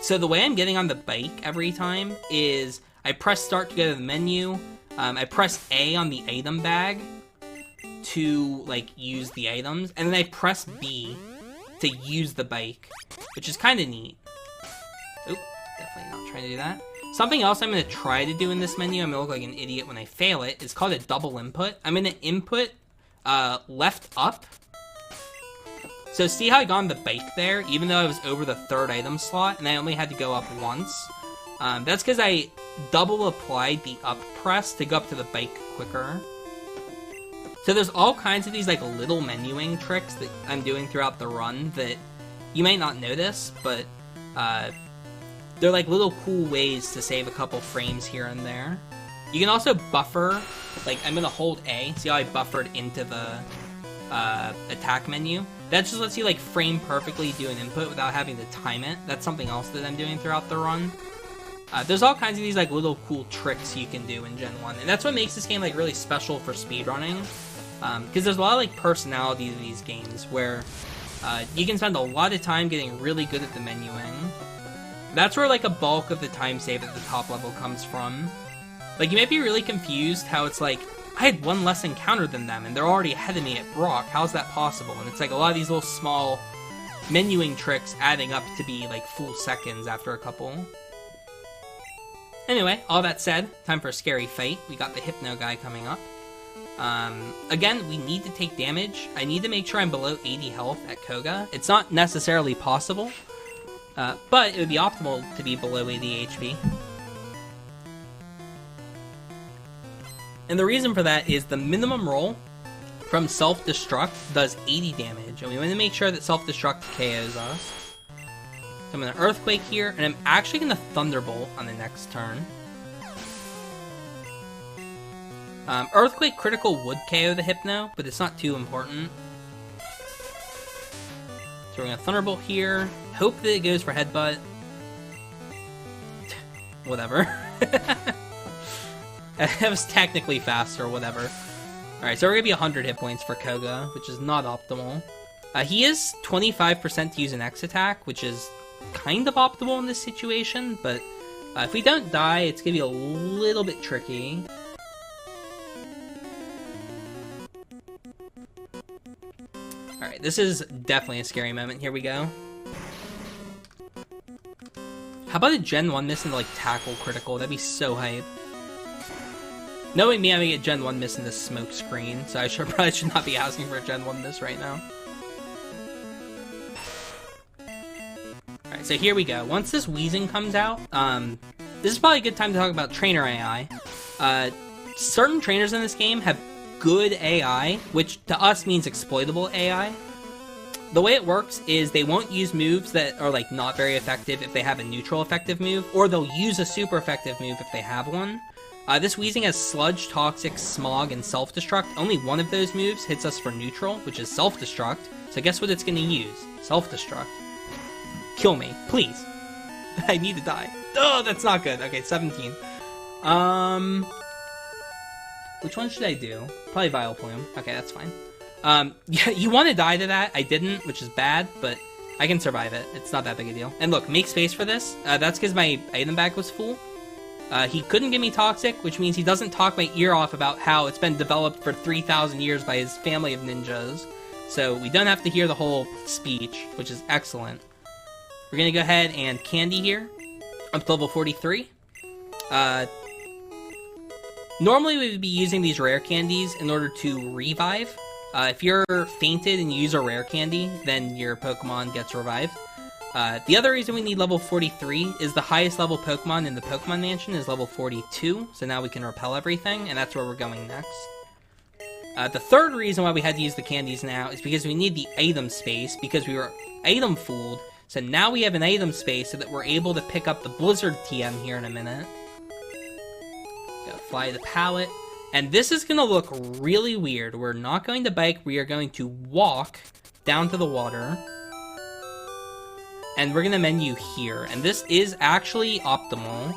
So the way I'm getting on the bike every time is I press start to go to the menu, I press A on the item bag to, like, use the items, and then I press B to use the bike, which is kind of neat. Oop, definitely not trying to do that. Something else I'm going to try to do in this menu, I'm going to look like an idiot when I fail it, is called a double input. I'm going to input left up. So see how I got on the bike there, even though I was over the third item slot, and I only had to go up once? That's because I double applied the up press to go up to the bike quicker. So there's all kinds of these like little menuing tricks that I'm doing throughout the run that you might not notice, but they're like little cool ways to save a couple frames here and there. You can also buffer, like I'm gonna hold A, see how I buffered into the attack menu? That just lets you like frame perfectly do an input without having to time it. That's something else that I'm doing throughout the run. There's all kinds of these like little cool tricks you can do in Gen 1, and that's what makes this game like really special for speedrunning. Because there's a lot of like personality to these games where you can spend a lot of time getting really good at the menuing. That's where like a bulk of the time save at the top level comes from. Like you might be really confused how it's like, I had one less encounter than them and they're already ahead of me at Brock. How's that possible? And it's like a lot of these little small menuing tricks adding up to be like full seconds after a couple. Anyway, all that said, time for a scary fight. We got the Hypno guy coming up. Again, we need to take damage. I need to make sure I'm below 80 health at Koga. It's not necessarily possible, but it would be optimal to be below 80 HP. And the reason for that is the minimum roll from self-destruct does 80 damage, and we want to make sure that self-destruct KOs us. So I'm going to Earthquake here, and I'm actually going to Thunderbolt on the next turn. Earthquake critical would KO the Hypno, but it's not too important. So we're going to Thunderbolt here, hope that it goes for Headbutt. Whatever. That was technically faster, whatever. Alright, so we're going to be 100 hit points for Koga, which is not optimal. He is 25% to use an X attack, which is kind of optimal in this situation, but if we don't die, it's going to be a little bit tricky. Alright, this is definitely a scary moment. Here we go. How about a Gen 1 miss into, like, tackle critical? That'd be so hype. Knowing me, I'm gonna get Gen 1 miss in this smoke screen, so I probably should not be asking for a Gen 1 miss right now. Alright, so here we go. Once this wheezing comes out, this is probably a good time to talk about trainer AI. Certain trainers in this game have good AI, which to us means exploitable AI. The way it works is they won't use moves that are like not very effective if they have a neutral effective move, or they'll use a super effective move if they have one. This wheezing has Sludge, Toxic, Smog, and Self-Destruct. Only one of those moves hits us for neutral, which is Self-Destruct. So guess what it's going to use? Self-Destruct. Kill me, please. I need to die. Oh, that's not good. Okay, 17. Which one should I do? Probably Vileplume. Okay, that's fine. Yeah, you want to die to that. I didn't, which is bad, but I can survive it. It's not that big a deal. And look, make space for this. That's because my item bag was full. He couldn't give me Toxic, which means he doesn't talk my ear off about how it's been developed for 3,000 years by his family of ninjas. So we don't have to hear the whole speech, which is excellent. We're going to go ahead and Candy here, up to level 43. Normally we would be using these rare candies in order to revive. If you're fainted and you use a rare candy, then your Pokemon gets revived. The other reason we need level 43 is the highest level Pokemon in the Pokemon Mansion is level 42, so now we can repel everything, and that's where we're going next. The third reason why we had to use the candies now is because we need the item space, because we were item fooled, so now we have an item space so that we're able to pick up the Blizzard TM here in a minute. Gotta fly the pallet. And this is gonna look really weird. We're not going to bike, we are going to walk down to the water. And we're gonna menu here. And this is actually optimal.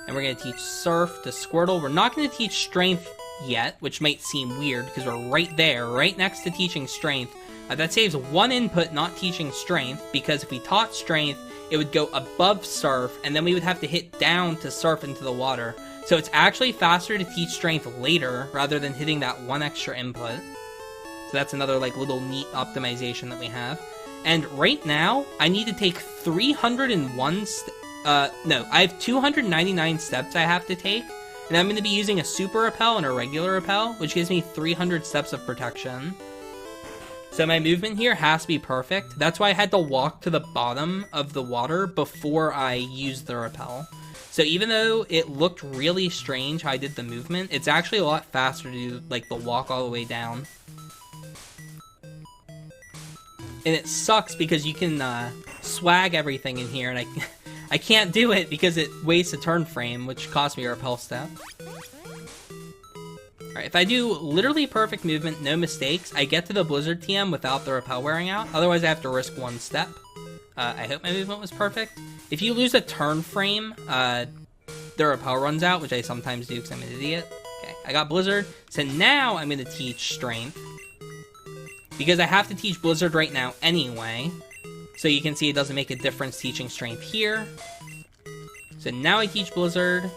And we're gonna teach Surf to Squirtle. We're not gonna teach Strength yet, which might seem weird because we're right there, right next to teaching Strength. That saves one input not teaching Strength, because if we taught Strength, it would go above Surf, and then we would have to hit down to surf into the water. So it's actually faster to teach Strength later, rather than hitting that one extra input. So that's another like little neat optimization that we have. And right now, I need to take 301 no, I have 299 steps I have to take, and I'm going to be using a super repel and a regular repel, which gives me 300 steps of protection. So my movement here has to be perfect. That's why I had to walk to the bottom of the water before I used the repel. So even though it looked really strange how I did the movement, it's actually a lot faster to do like the walk all the way down. And it sucks because you can swag everything in here, and I can't do it because it wastes a turn frame, which cost me a repel step. Alright, if I do literally perfect movement, no mistakes, I get to the Blizzard TM without the repel wearing out. Otherwise, I have to risk one step. I hope my movement was perfect. If you lose a turn frame, the repel runs out, which I sometimes do because I'm an idiot. Okay, I got Blizzard. So now I'm going to teach Strength, because I have to teach Blizzard right now anyway. So you can see it doesn't make a difference teaching Strength here. So now I teach Blizzard,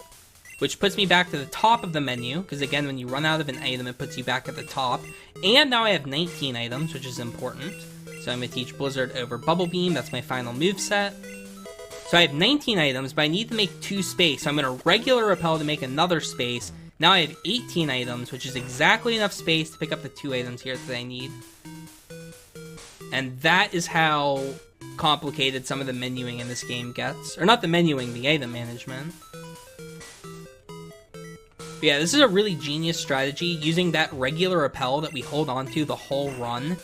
which puts me back to the top of the menu, because again, when you run out of an item, it puts you back at the top. And now I have 19 items, which is important. So I'm going to teach Blizzard over Bubble Beam. That's my final moveset. So I have 19 items, but I need to make 2 space. So I'm going to regular repel to make another space. Now I have 18 items, which is exactly enough space to pick up the 2 items here that I need. And that is how complicated some of the menuing in this game gets. Or not the menuing, the item management. But yeah, this is a really genius strategy, using that regular repel that we hold on to the whole run,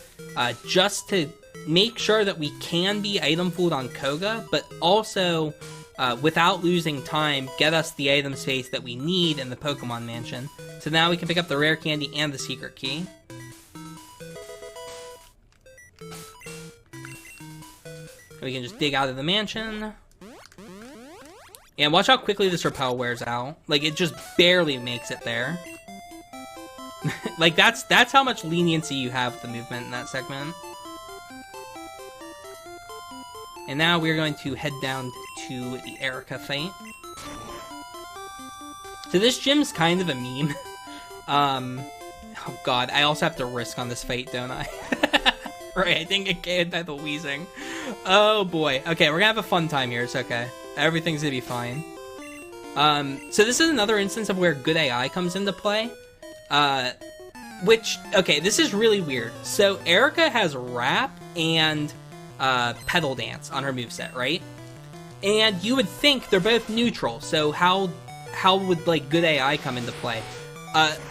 just to make sure that we can be item fooled on Koga, but also, without losing time, get us the item space that we need in the Pokemon Mansion. So now we can pick up the rare candy and the secret key. We can just dig out of the mansion. And watch how quickly this repel wears out. Like, it just barely makes it there. Like, that's how much leniency you have with the movement in that segment. And now we're going to head down to the Erica fight. So this gym's kind of a meme. Oh god, I also have to risk on this fight, don't I? Right, I didn't get KO'd by the wheezing. Oh boy. Okay, we're gonna have a fun time here, it's okay. Everything's gonna be fine. So this is another instance of where good AI comes into play. Which, okay, this is really weird. So Erica has Rap and Pedal Dance on her moveset, right? And you would think they're both neutral, so how would, like, good AI come into play?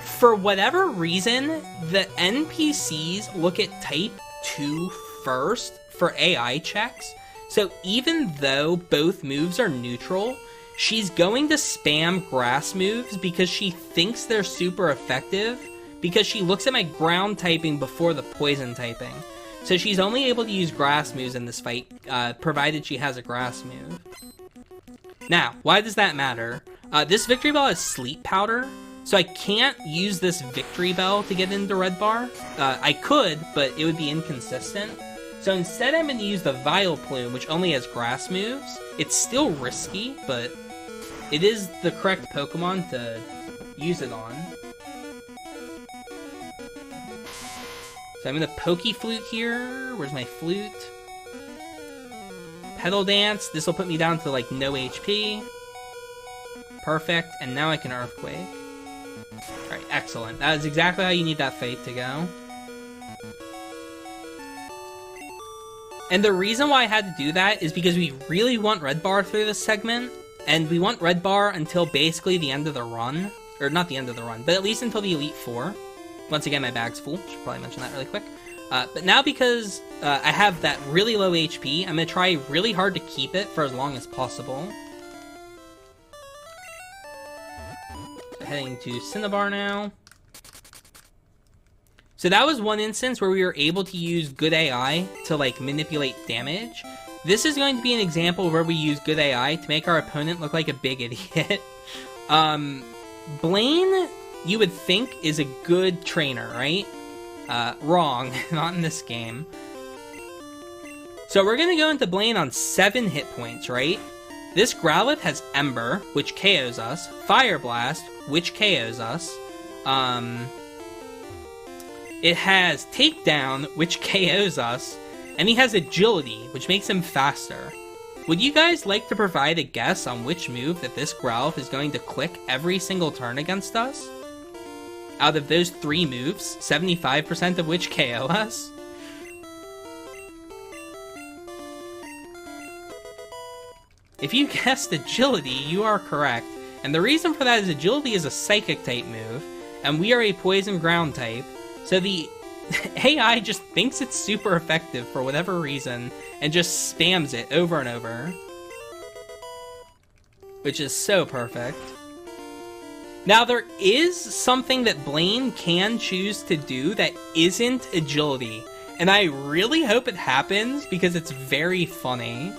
For whatever reason, the NPCs look at Type 2 first for AI checks. So even though both moves are neutral, she's going to spam grass moves because she thinks they're super effective, because she looks at my ground typing before the poison typing. So she's only able to use grass moves in this fight, provided she has a grass move. Now, why does that matter? This Victory Bell has Sleep Powder, so I can't use this Victory Bell to get into Red Bar. I could, but it would be inconsistent. So instead I'm going to use the Vileplume, which only has grass moves. It's still risky, but it is the correct Pokemon to use it on. So I'm going to Poke Flute here. Where's my flute? Pedal Dance. This will put me down to, like, no HP. Perfect. And now I can Earthquake. Alright, excellent. That is exactly how you need that fight to go. And the reason why I had to do that is because we really want Red Bar through this segment. And we want Red Bar until basically the end of the run. Or not the end of the run, but at least until the Elite Four. Once again, my bag's full. Should probably mention that really quick. But now because I have that really low HP, I'm going to try really hard to keep it for as long as possible. So heading to Cinnabar now. So that was one instance where we were able to use good AI to, like, manipulate damage. This is going to be an example where we use good AI to make our opponent look like a big idiot. Blaine, you would think, is a good trainer, right? Wrong. Not in this game. So we're going to go into Blaine on 7 hit points, right? This Growlithe has Ember, which KOs us. Fire Blast, which KOs us. It has Takedown, which KOs us. And he has Agility, which makes him faster. Would you guys like to provide a guess on which move that this Growlithe is going to click every single turn against us? Out of those 3 moves, 75% of which KO us? If you guessed Agility, you are correct. And the reason for that is Agility is a Psychic type move, and we are a Poison Ground type. So the AI just thinks it's super effective for whatever reason, and just spams it over and over. Which is so perfect. Now, there is something that Blaine can choose to do that isn't Agility. And I really hope it happens, because it's very funny.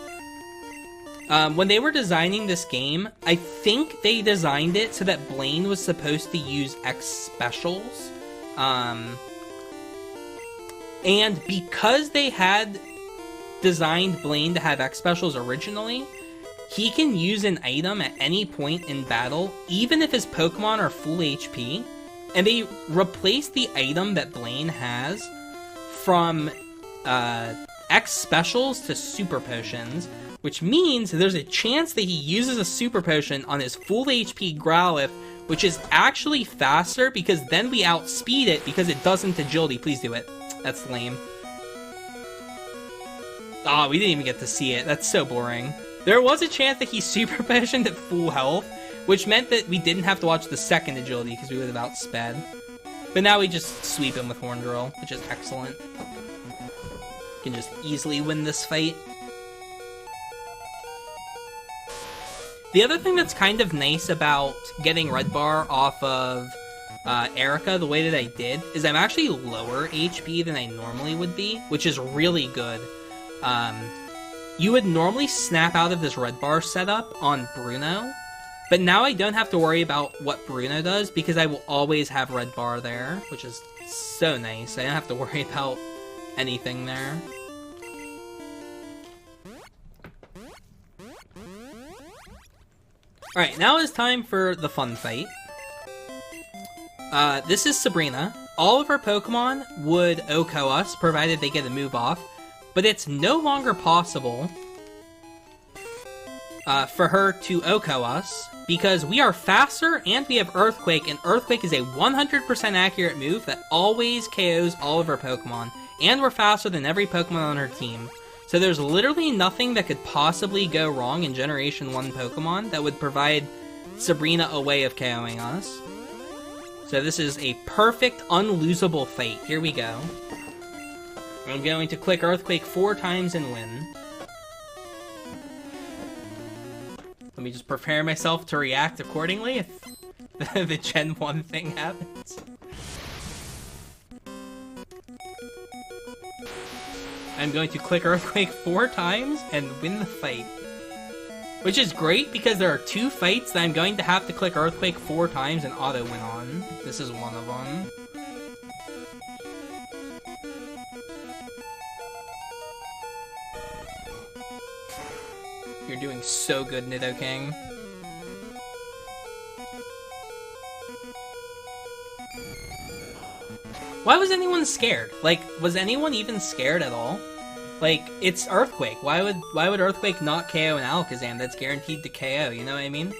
When they were designing this game, I think they designed it so that Blaine was supposed to use X specials. And because they had designed Blaine to have X specials originally, he can use an item at any point in battle, even if his Pokemon are full HP. And they replaced the item that Blaine has from X specials to Super Potions, which means there's a chance that he uses a Super Potion on his full HP Growlithe, which is actually faster because then we outspeed it because it doesn't Agility. Please do it. That's lame. Oh, we didn't even get to see it. That's so boring. There was a chance that he Super Potioned at full health, which meant that we didn't have to watch the second Agility because we would have outsped. But now we just sweep him with Horn Drill, which is excellent. Can just easily win this fight. The other thing that's kind of nice about getting Red Bar off of Erica the way that I did is I'm actually lower HP than I normally would be, which is really good. You would normally snap out of this Red Bar setup on Bruno, but now I don't have to worry about what Bruno does because I will always have Red Bar there, which is so nice. I don't have to worry about anything there. Alright, now it's time for the fun fight. This is Sabrina. All of her Pokemon would OHKO us, provided they get a move off, but it's no longer possible for her to OHKO us, because we are faster and we have Earthquake, and Earthquake is a 100% accurate move that always KOs all of her Pokemon, and we're faster than every Pokemon on her team. So there's literally nothing that could possibly go wrong in Generation 1 Pokemon that would provide Sabrina a way of KOing us. So this is a perfect, unlosable fight. Here we go. I'm going to click Earthquake 4 times and win. Let me just prepare myself to react accordingly if the Gen 1 thing happens. I'm going to click Earthquake 4 times and win the fight. Which is great because there are 2 fights that I'm going to have to click Earthquake 4 times and auto win on. This is one of them. You're doing so good, Nidoking. Why was anyone scared? Like, was anyone even scared at all? Like, it's Earthquake. Why would Earthquake not KO an Alakazam that's guaranteed to KO, you know what I mean?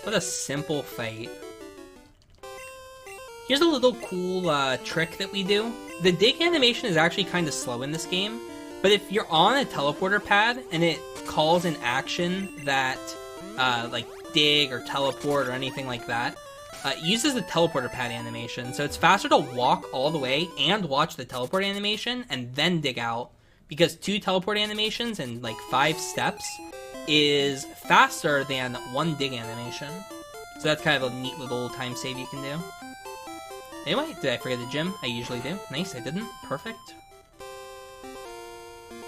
What a simple fight. Here's a little cool trick that we do. The dig animation is actually kind of slow in this game, but if you're on a teleporter pad and it calls an action that, like dig or teleport or anything like that, it uses the teleporter pad animation, so it's faster to walk all the way and watch the teleport animation and then dig out, because 2 teleport animations in like 5 steps is faster than 1 dig animation. So that's kind of a neat little time save you can do. Anyway, did I forget the gym? I usually do. Nice, I didn't. Perfect.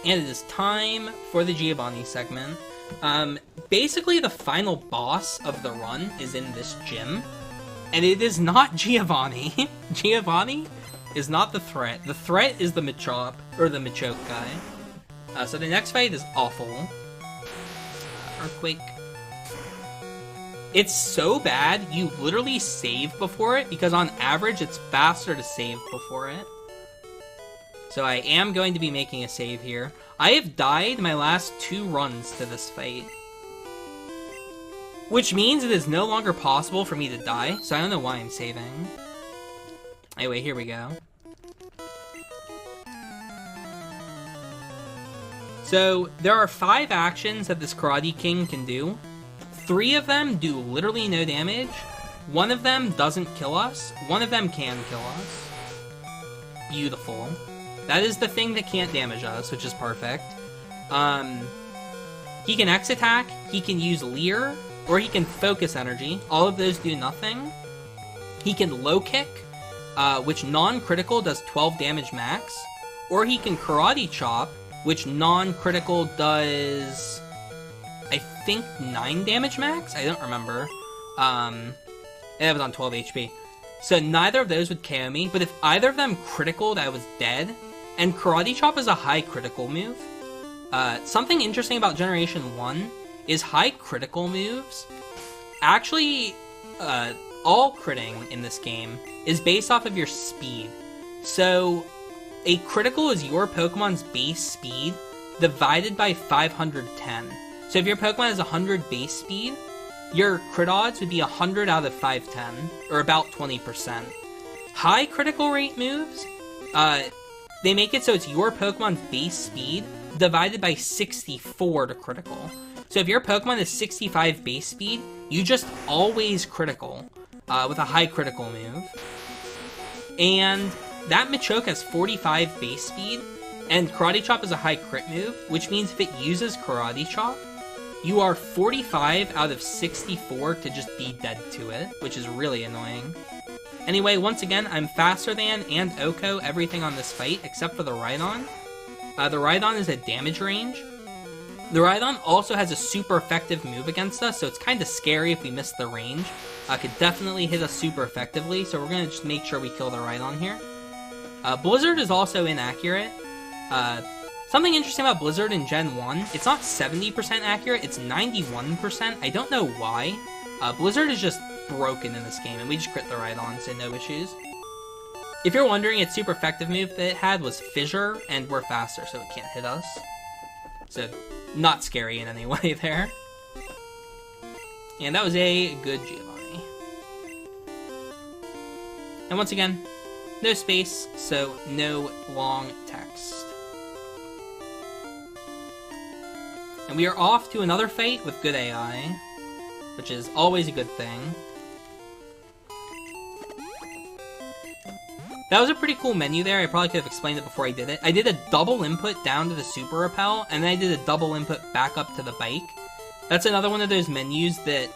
And it is time for the Giovanni segment. Basically, the final boss of the run is in this gym. And it is not Giovanni. Giovanni is not the threat. The threat is the Machop, or the Machoke guy. So the next fight is awful. Earthquake. It's so bad, you literally save before it, because on average, it's faster to save before it. So I am going to be making a save here. I have died my last 2 runs to this fight. Which means it is no longer possible for me to die, so I don't know why I'm saving. Anyway, here we go. So, there are 5 actions that this Karate King can do. 3 of them do literally no damage. 1 of them doesn't kill us. 1 of them can kill us. Beautiful. That is the thing that can't damage us, which is perfect. He can X-Attack, he can use Leer, or he can Focus Energy. All of those do nothing. He can Low Kick, which non-critical does 12 damage max. Or he can Karate Chop, which non-critical does, I think, 9 damage max? I don't remember. It was on 12 HP. So neither of those would KO me, but if either of them critical, I was dead. And Karate Chop is a high critical move. Something interesting about Generation 1 is high critical moves. Actually, all critting in this game is based off of your speed. So, a critical is your Pokemon's base speed divided by 510. So if your Pokemon has 100 base speed, your crit odds would be 100 out of 510, or about 20%. High critical rate moves, they make it so it's your Pokemon's base speed divided by 64 to critical. So if your Pokemon is 65 base speed, you just always critical with a high critical move. And that Machoke has 45 base speed, and Karate Chop is a high crit move, which means if it uses Karate Chop, you are 45 out of 64 to just be dead to it, which is really annoying. Anyway, once again, I'm faster than and Oko everything on this fight, except for the Rhydon. The Rhydon is at damage range. The Rhydon also has a super effective move against us, so it's kind of scary if we miss the range. Could definitely hit us super effectively, so we're going to just make sure we kill the Rhydon here. Blizzard is also inaccurate. Something interesting about Blizzard in Gen 1, it's not 70% accurate, it's 91%. I don't know why. Blizzard is just broken in this game, and we just crit the Rhydon, so no issues. If you're wondering, its super effective move that it had was Fissure, and we're faster, so it can't hit us. So, not scary in any way there. And that was a good Giovanni. And once again, no space, so no long text. And we are off to another fight with good AI, which is always a good thing. That was a pretty cool menu there. I probably could have explained it before I did it. I did a double input down to the Super Repel, and then I did a double input back up to the bike. That's another one of those menus that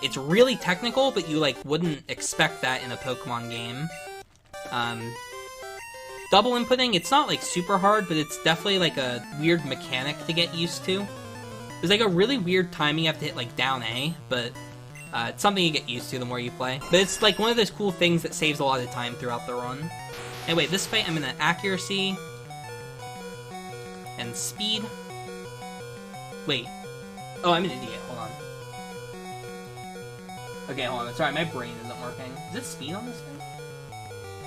it's really technical, but you like wouldn't expect that in a Pokemon game. Double inputting, it's not like super hard, but it's definitely like a weird mechanic to get used to. There's like a really weird timing you have to hit like down A, but it's something you get used to the more you play. But it's like one of those cool things that saves a lot of time throughout the run. Anyway, this fight I'm in accuracy and speed. Wait. Oh, I'm an idiot. Hold on. Okay, hold on. Sorry, my brain isn't working. Is it speed on this thing?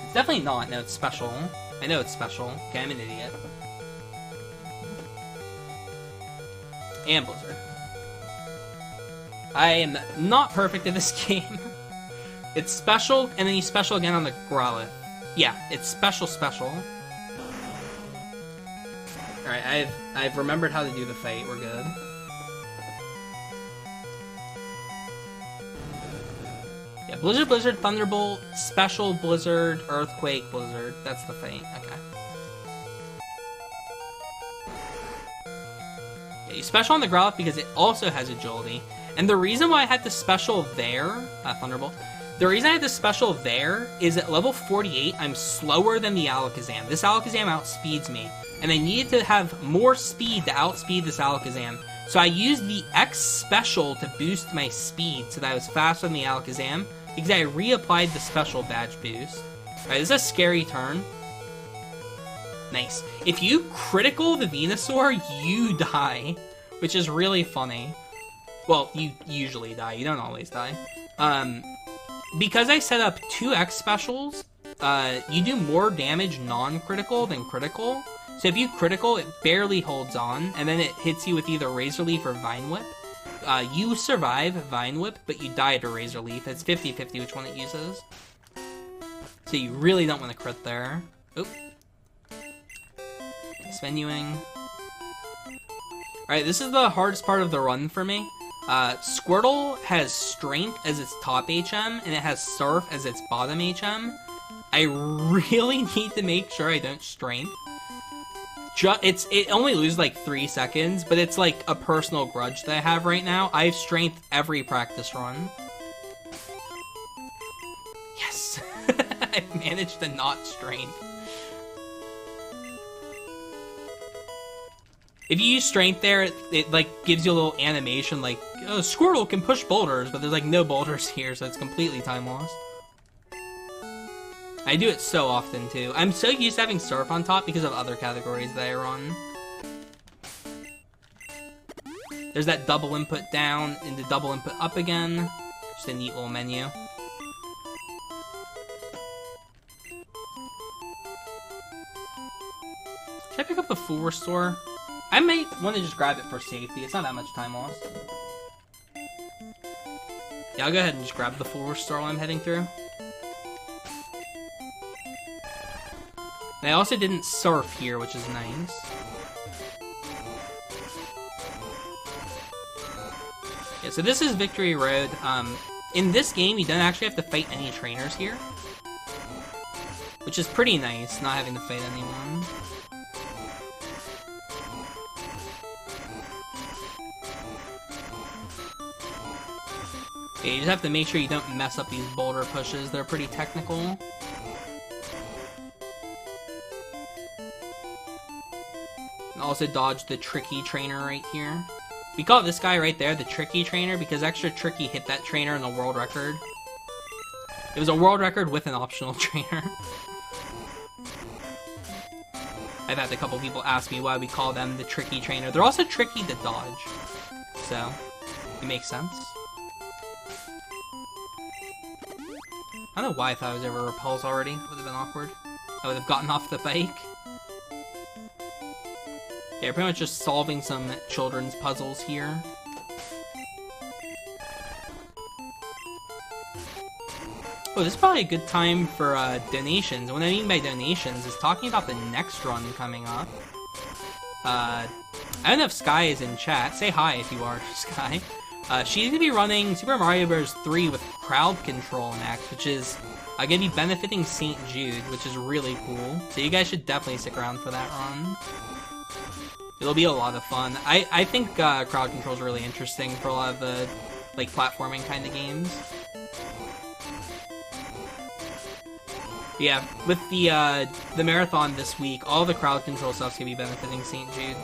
It's definitely not. No, it's special. I know it's special. Okay, I'm an idiot. And Blizzard. I am not perfect at this game. It's special, and then you special again on the Growlithe. Yeah, it's special. Alright, I've remembered how to do the fight. We're good. Yeah, Blizzard, Thunderbolt, Special, Blizzard, Earthquake, Blizzard. That's the fight. Okay. Yeah, you special on the Growlithe because it also has Agility. And the reason why I had to special there, Thunderbolt, The reason I had this special there is at level 48, I'm slower than the Alakazam. This Alakazam outspeeds me, and I needed to have more speed to outspeed this Alakazam. So I used the X special to boost my speed so that I was faster than the Alakazam, because I reapplied the special badge boost. Alright, this is a scary turn. Nice. If you critical the Venusaur, you die, which is really funny. Well, you usually die. You don't always die. Because I set up 2 X specials, you do more damage non-critical than critical. So if you critical, it barely holds on, and then it hits you with either Razor Leaf or Vine Whip. You survive Vine Whip, but you die to Razor Leaf. It's 50-50 which one it uses. So you really don't want to crit there. Oop. Spenuing. Alright, this is the hardest part of the run for me. Squirtle has Strength as its top HM, and it has Surf as its bottom HM. I really need to make sure I don't Strength. It only loses like 3 seconds, but it's like a personal grudge that I have right now. I have Strength every practice run. Yes! I managed to not Strength. If you use Strength there, it like gives you a little animation like, oh, Squirtle can push boulders, but there's like no boulders here, so it's completely time lost. I do it so often too. I'm so used to having Surf on top because of other categories that I run. There's that double input down into double input up again. Just a neat little menu. Should I pick up the Full Restore? I might want to just grab it for safety. It's not that much time lost. Yeah, I'll go ahead and just grab the Full Restore while I'm heading through. And I also didn't Surf here, which is nice. Yeah, so this is Victory Road. In this game, you don't actually have to fight any trainers here. Which is pretty nice, not having to fight anyone. Yeah, you just have to make sure you don't mess up these boulder pushes. They're pretty technical. And also dodge the Tricky Trainer right here. We call this guy right there the Tricky Trainer because Extra Tricky hit that trainer in a world record. It was a world record with an optional trainer. I've had a couple people ask me why we call them the Tricky Trainer. They're also tricky to dodge. So, it makes sense. I don't know why I thought I was over Repulse already. That would have been awkward. I would have gotten off the bike. Yeah, pretty much just solving some children's puzzles here. Oh, this is probably a good time for donations. What I mean by donations is talking about the next run coming up. I don't know if Sky is in chat. Say hi if you are, Sky. She's going to be running Super Mario Bros. 3 with crowd control next, which is going to be benefiting St. Jude, which is really cool. So you guys should definitely stick around for that run. It'll be a lot of fun. I think crowd control is really interesting for a lot of the like platforming kind of games. Yeah, with the marathon this week, all the crowd control stuff's gonna be benefiting St. Jude.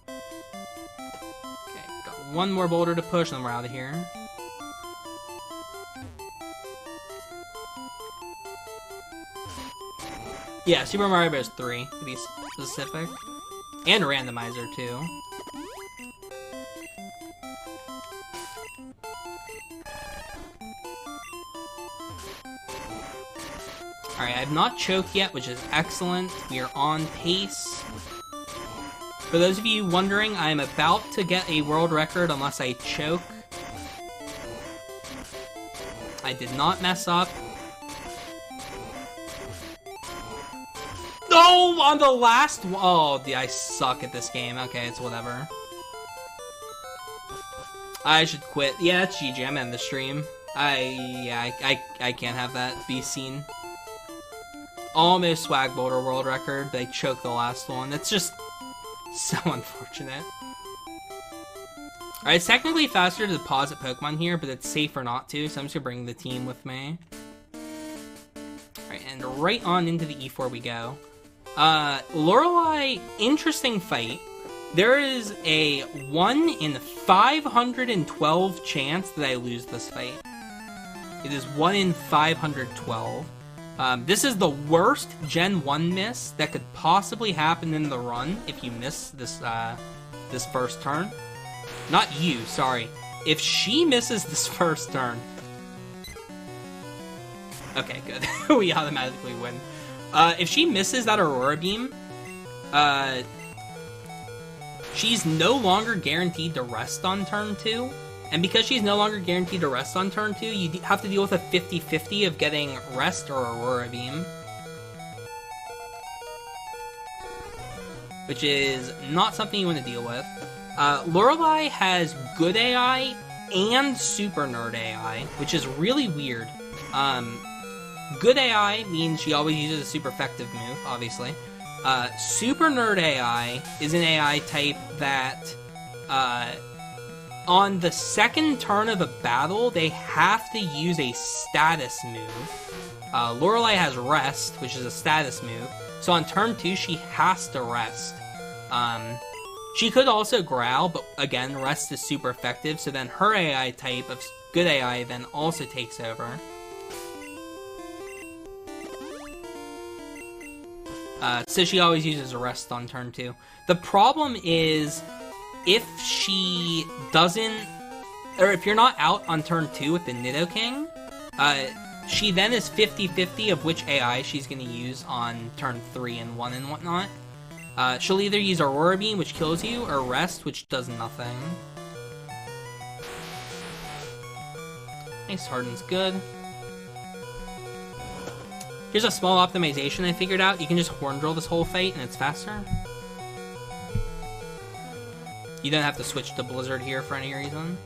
Okay, got one more boulder to push, and then we're out of here. Yeah, Super Mario Bros. 3, to be specific. And Randomizer, too. Alright, I have not choked yet, which is excellent. We are on pace. For those of you wondering, I am about to get a world record unless I choke. I did not mess up. No! On the last one! Oh, I suck at this game. Okay, it's whatever. I should quit. Yeah, that's GG. I'm ending the stream. I can't have that be seen. Almost Swag Boulder world record, but I choked the last one. That's just so unfortunate. Alright, it's technically faster to deposit Pokemon here, but it's safer not to, so I'm just gonna bring the team with me. Alright, and right on into the E4 we go. Lorelei, interesting fight. There is a 1 in 512 chance that I lose this fight. It is 1 in 512. This is the worst Gen 1 miss that could possibly happen in the run if you miss this, this first turn. Not you, sorry. If she misses this first turn... Okay, good. We automatically win. If she misses that Aurora Beam, she's no longer guaranteed to rest on turn 2. And because she's no longer guaranteed to rest on turn 2, you have to deal with a 50-50 of getting rest or Aurora Beam. Which is not something you want to deal with. Lorelei has good AI and super nerd AI, which is really weird. Good AI means she always uses a super effective move, obviously. Super nerd AI is an AI type that, on the second turn of a battle, they have to use a status move. Lorelei has rest, which is a status move. So on turn 2, she has to rest. She could also growl, but again, rest is super effective, so then her AI type of good AI then also takes over. So she always uses a rest on turn 2. The problem is, if she doesn't, or if you're not out on turn 2 with the Nidoking, she then is 50-50 of which AI she's going to use on turn 3 and 1 and whatnot. She'll either use Aurora Beam, which kills you, or Rest, which does nothing. Nice, Harden's good. Here's a small optimization I figured out. You can just Horn Drill this whole fight, and it's faster. You don't have to switch to Blizzard here for any reason.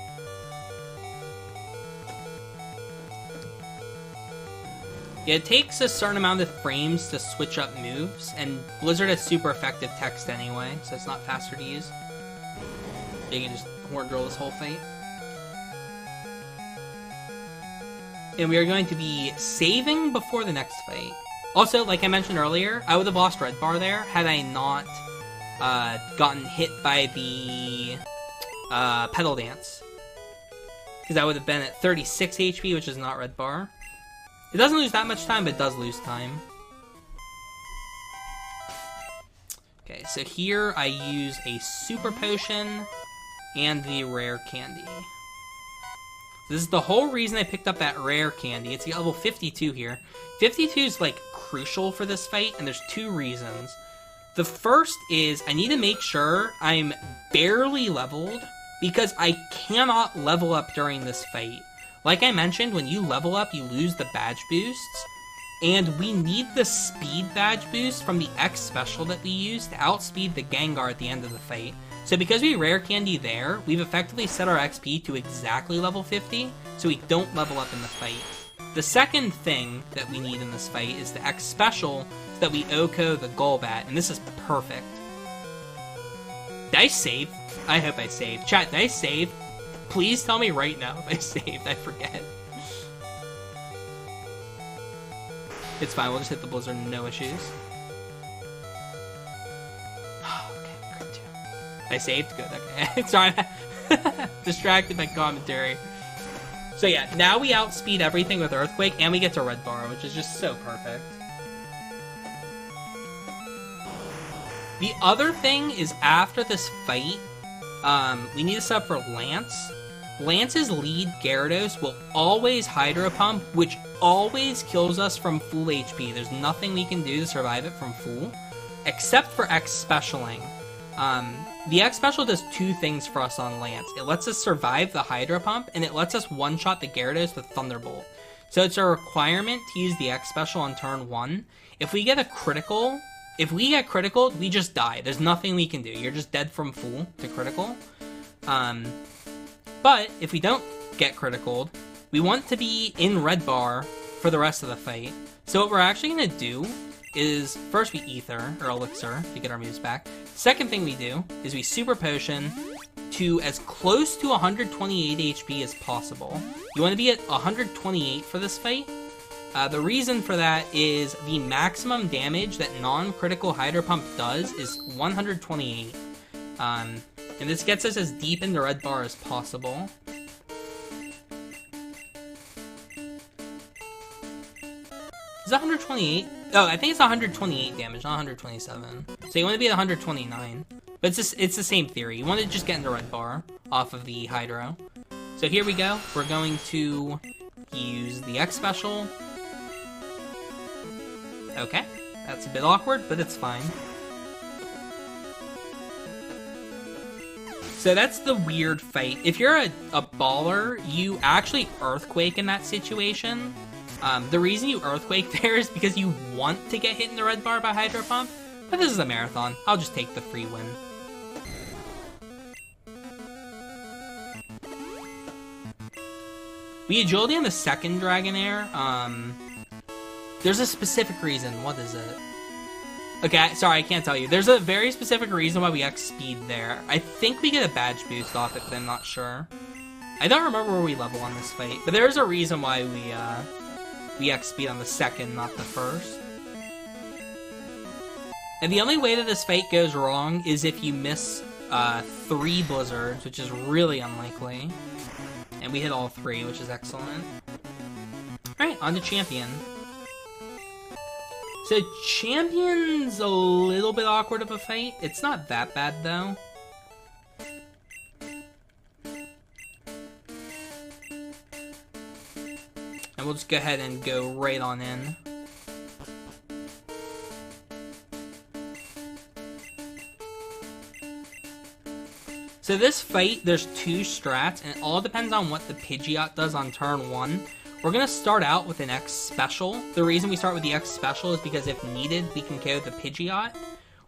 Yeah, it takes a certain amount of frames to switch up moves, and Blizzard has super effective text anyway, so it's not faster to use. You can just Horn Drill this whole fight. And we are going to be saving before the next fight. Also, like I mentioned earlier, I would have lost Red Bar there had I not gotten hit by the Petal Dance. Because I would have been at 36 HP, which is not Red Bar. It doesn't lose that much time, but it does lose time. Okay, so here I use a Super Potion and the Rare Candy. This is the whole reason I picked up that Rare Candy. It's level 52 here. 52 is, like, crucial for this fight, and there's two reasons. The first is I need to make sure I'm barely leveled, because I cannot level up during this fight. Like I mentioned, when you level up, you lose the badge boosts, and we need the speed badge boost from the X special that we use to outspeed the Gengar at the end of the fight. So because we Rare Candy there, we've effectively set our XP to exactly level 50, so we don't level up in the fight. The second thing that we need in this fight is the X special, so that we OHKO the Golbat, and this is perfect. Did I save? I hope I saved. Chat, did I save? Please tell me right now if I saved, I forget. It's fine, we'll just hit the Blizzard, no issues. Okay, great too. I saved? Good, okay. Sorry, distracted by commentary. So yeah, now we outspeed everything with Earthquake, and we get to Red Bar, which is just so perfect. The other thing is, after this fight, we need to sub for Lance. Lance's lead, Gyarados, will always Hydro Pump, which always kills us from full HP. There's nothing we can do to survive it from full, except for X Specialing. The X Special does two things for us on Lance. It lets us survive the Hydro Pump, and it lets us one-shot the Gyarados with Thunderbolt. So it's a requirement to use the X Special on turn 1. If we get a critical... If we get critical, we just die. There's nothing we can do. You're just dead from full to critical. But if we don't get criticaled, we want to be in Red Bar for the rest of the fight. So what we're actually going to do is, first we Ether, or Elixir, to get our moves back. Second thing we do is we Super Potion, to as close to 128 HP as possible. You want to be at 128 for this fight. The reason for that is the maximum damage that non-critical Hydro Pump does is 128. And this gets us as deep in the red bar as possible. Is that 128? Oh, I think it's 128 damage, not 127. So you want to be at 129. But it's the same theory. You want to just get in the red bar off of the Hydro. So here we go. We're going to use the X special. Okay, that's a bit awkward, but it's fine. So that's the weird fight. If you're a baller, you actually Earthquake in that situation. The reason you Earthquake there is because you want to get hit in the red bar by Hydro Pump, but this is a marathon. I'll just take the free win. We agility on the second Dragonair. There's a specific reason. What is it? Okay, sorry, I can't tell you. There's a very specific reason why we X speed there. I think we get a badge boost off it, but I'm not sure. I don't remember where we level on this fight, but there's a reason why we X speed on the second, not the first. And the only way that this fight goes wrong is if you miss 3 blizzards, which is really unlikely. And we hit all 3, which is excellent. Alright, on to Champion. So Champion's a little bit awkward of a fight. It's not that bad, though. And we'll just go ahead and go right on in. So this fight, there's 2 strats, and it all depends on what the Pidgeot does on turn 1. We're going to start out with an X Special. The reason we start with the X Special is because if needed, we can KO the Pidgeot.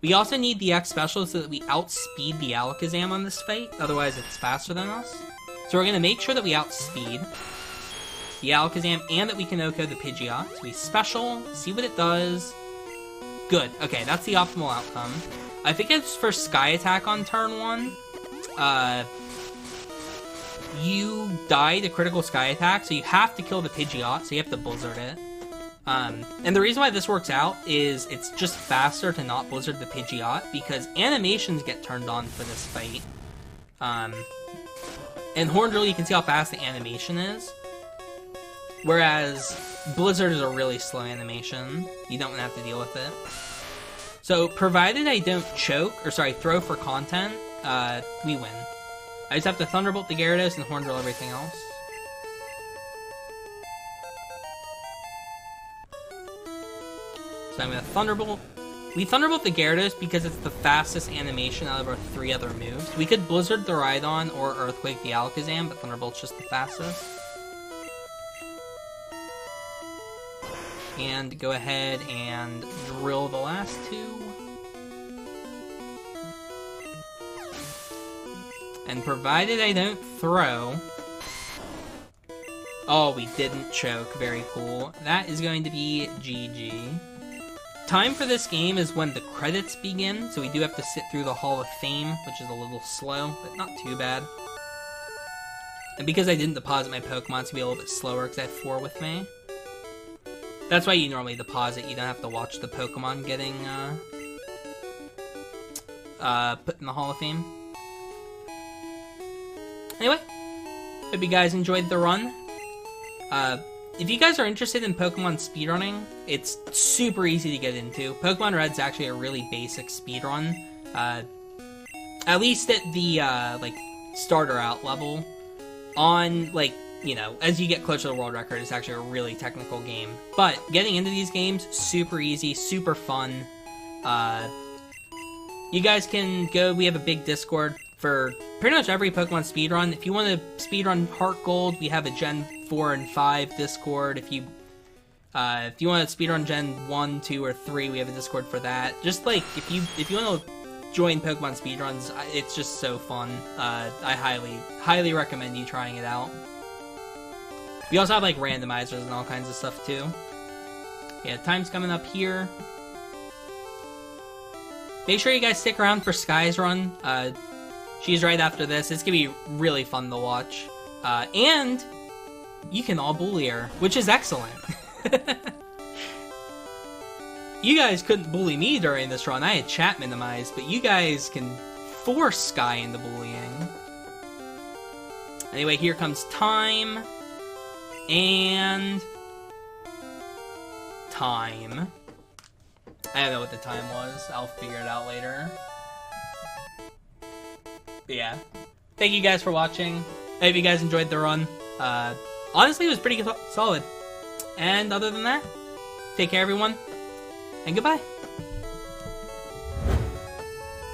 We also need the X Special so that we outspeed the Alakazam on this fight, otherwise it's faster than us. So we're going to make sure that we outspeed the Alakazam and that we can OHKO the Pidgeot. So we Special, see what it does. Good, okay, that's the optimal outcome. I think it's for Sky Attack on turn 1. You die to critical Sky Attack, so you have to kill the Pidgeot, so you have to Blizzard it. And the reason why this works out is it's just faster to not Blizzard the Pidgeot, because animations get turned on for this fight. And Horn Drill, you can see how fast the animation is. Whereas Blizzard is a really slow animation. You don't have to deal with it. So, provided I don't throw for content, we win. I just have to Thunderbolt the Gyarados and Horn Drill everything else. So I'm gonna Thunderbolt. We Thunderbolt the Gyarados because it's the fastest animation out of our 3 other moves. We could Blizzard the Rhydon or Earthquake the Alakazam, but Thunderbolt's just the fastest. And go ahead and drill the last 2. And provided I don't throw... Oh, we didn't choke. Very cool. That is going to be GG. Time for this game is when the credits begin, so we do have to sit through the Hall of Fame, which is a little slow, but not too bad. And because I didn't deposit my Pokemon, it's going to be a little bit slower because I have 4 with me. That's why you normally deposit. You don't have to watch the Pokemon getting put in the Hall of Fame. Anyway, hope you guys enjoyed the run. If you guys are interested in Pokemon speedrunning, it's super easy to get into. Pokemon Red's actually a really basic speedrun. At least at the, starter out level. On, as you get closer to the world record, it's actually a really technical game. But getting into these games, super easy, super fun. You guys can go, we have a big Discord for pretty much every Pokemon speedrun. If you want to speedrun Heart Gold, we have a Gen 4 and 5 Discord. If you want to speedrun Gen 1, 2, or 3, we have a Discord for that. Just if you want to join Pokemon speedruns, it's just so fun. I highly recommend you trying it out. We also have randomizers and all kinds of stuff too. Yeah, time's coming up here. Make sure you guys stick around for Sky's run. She's right after this. It's gonna be really fun to watch. And you can all bully her, which is excellent. You guys couldn't bully me during this run. I had chat minimized, but you guys can force Sky into bullying. Anyway, here comes time. And... time. I don't know what the time was. I'll figure it out later. But yeah. Thank you guys for watching. I hope you guys enjoyed the run. Honestly, it was pretty solid. And other than that, take care everyone, and goodbye.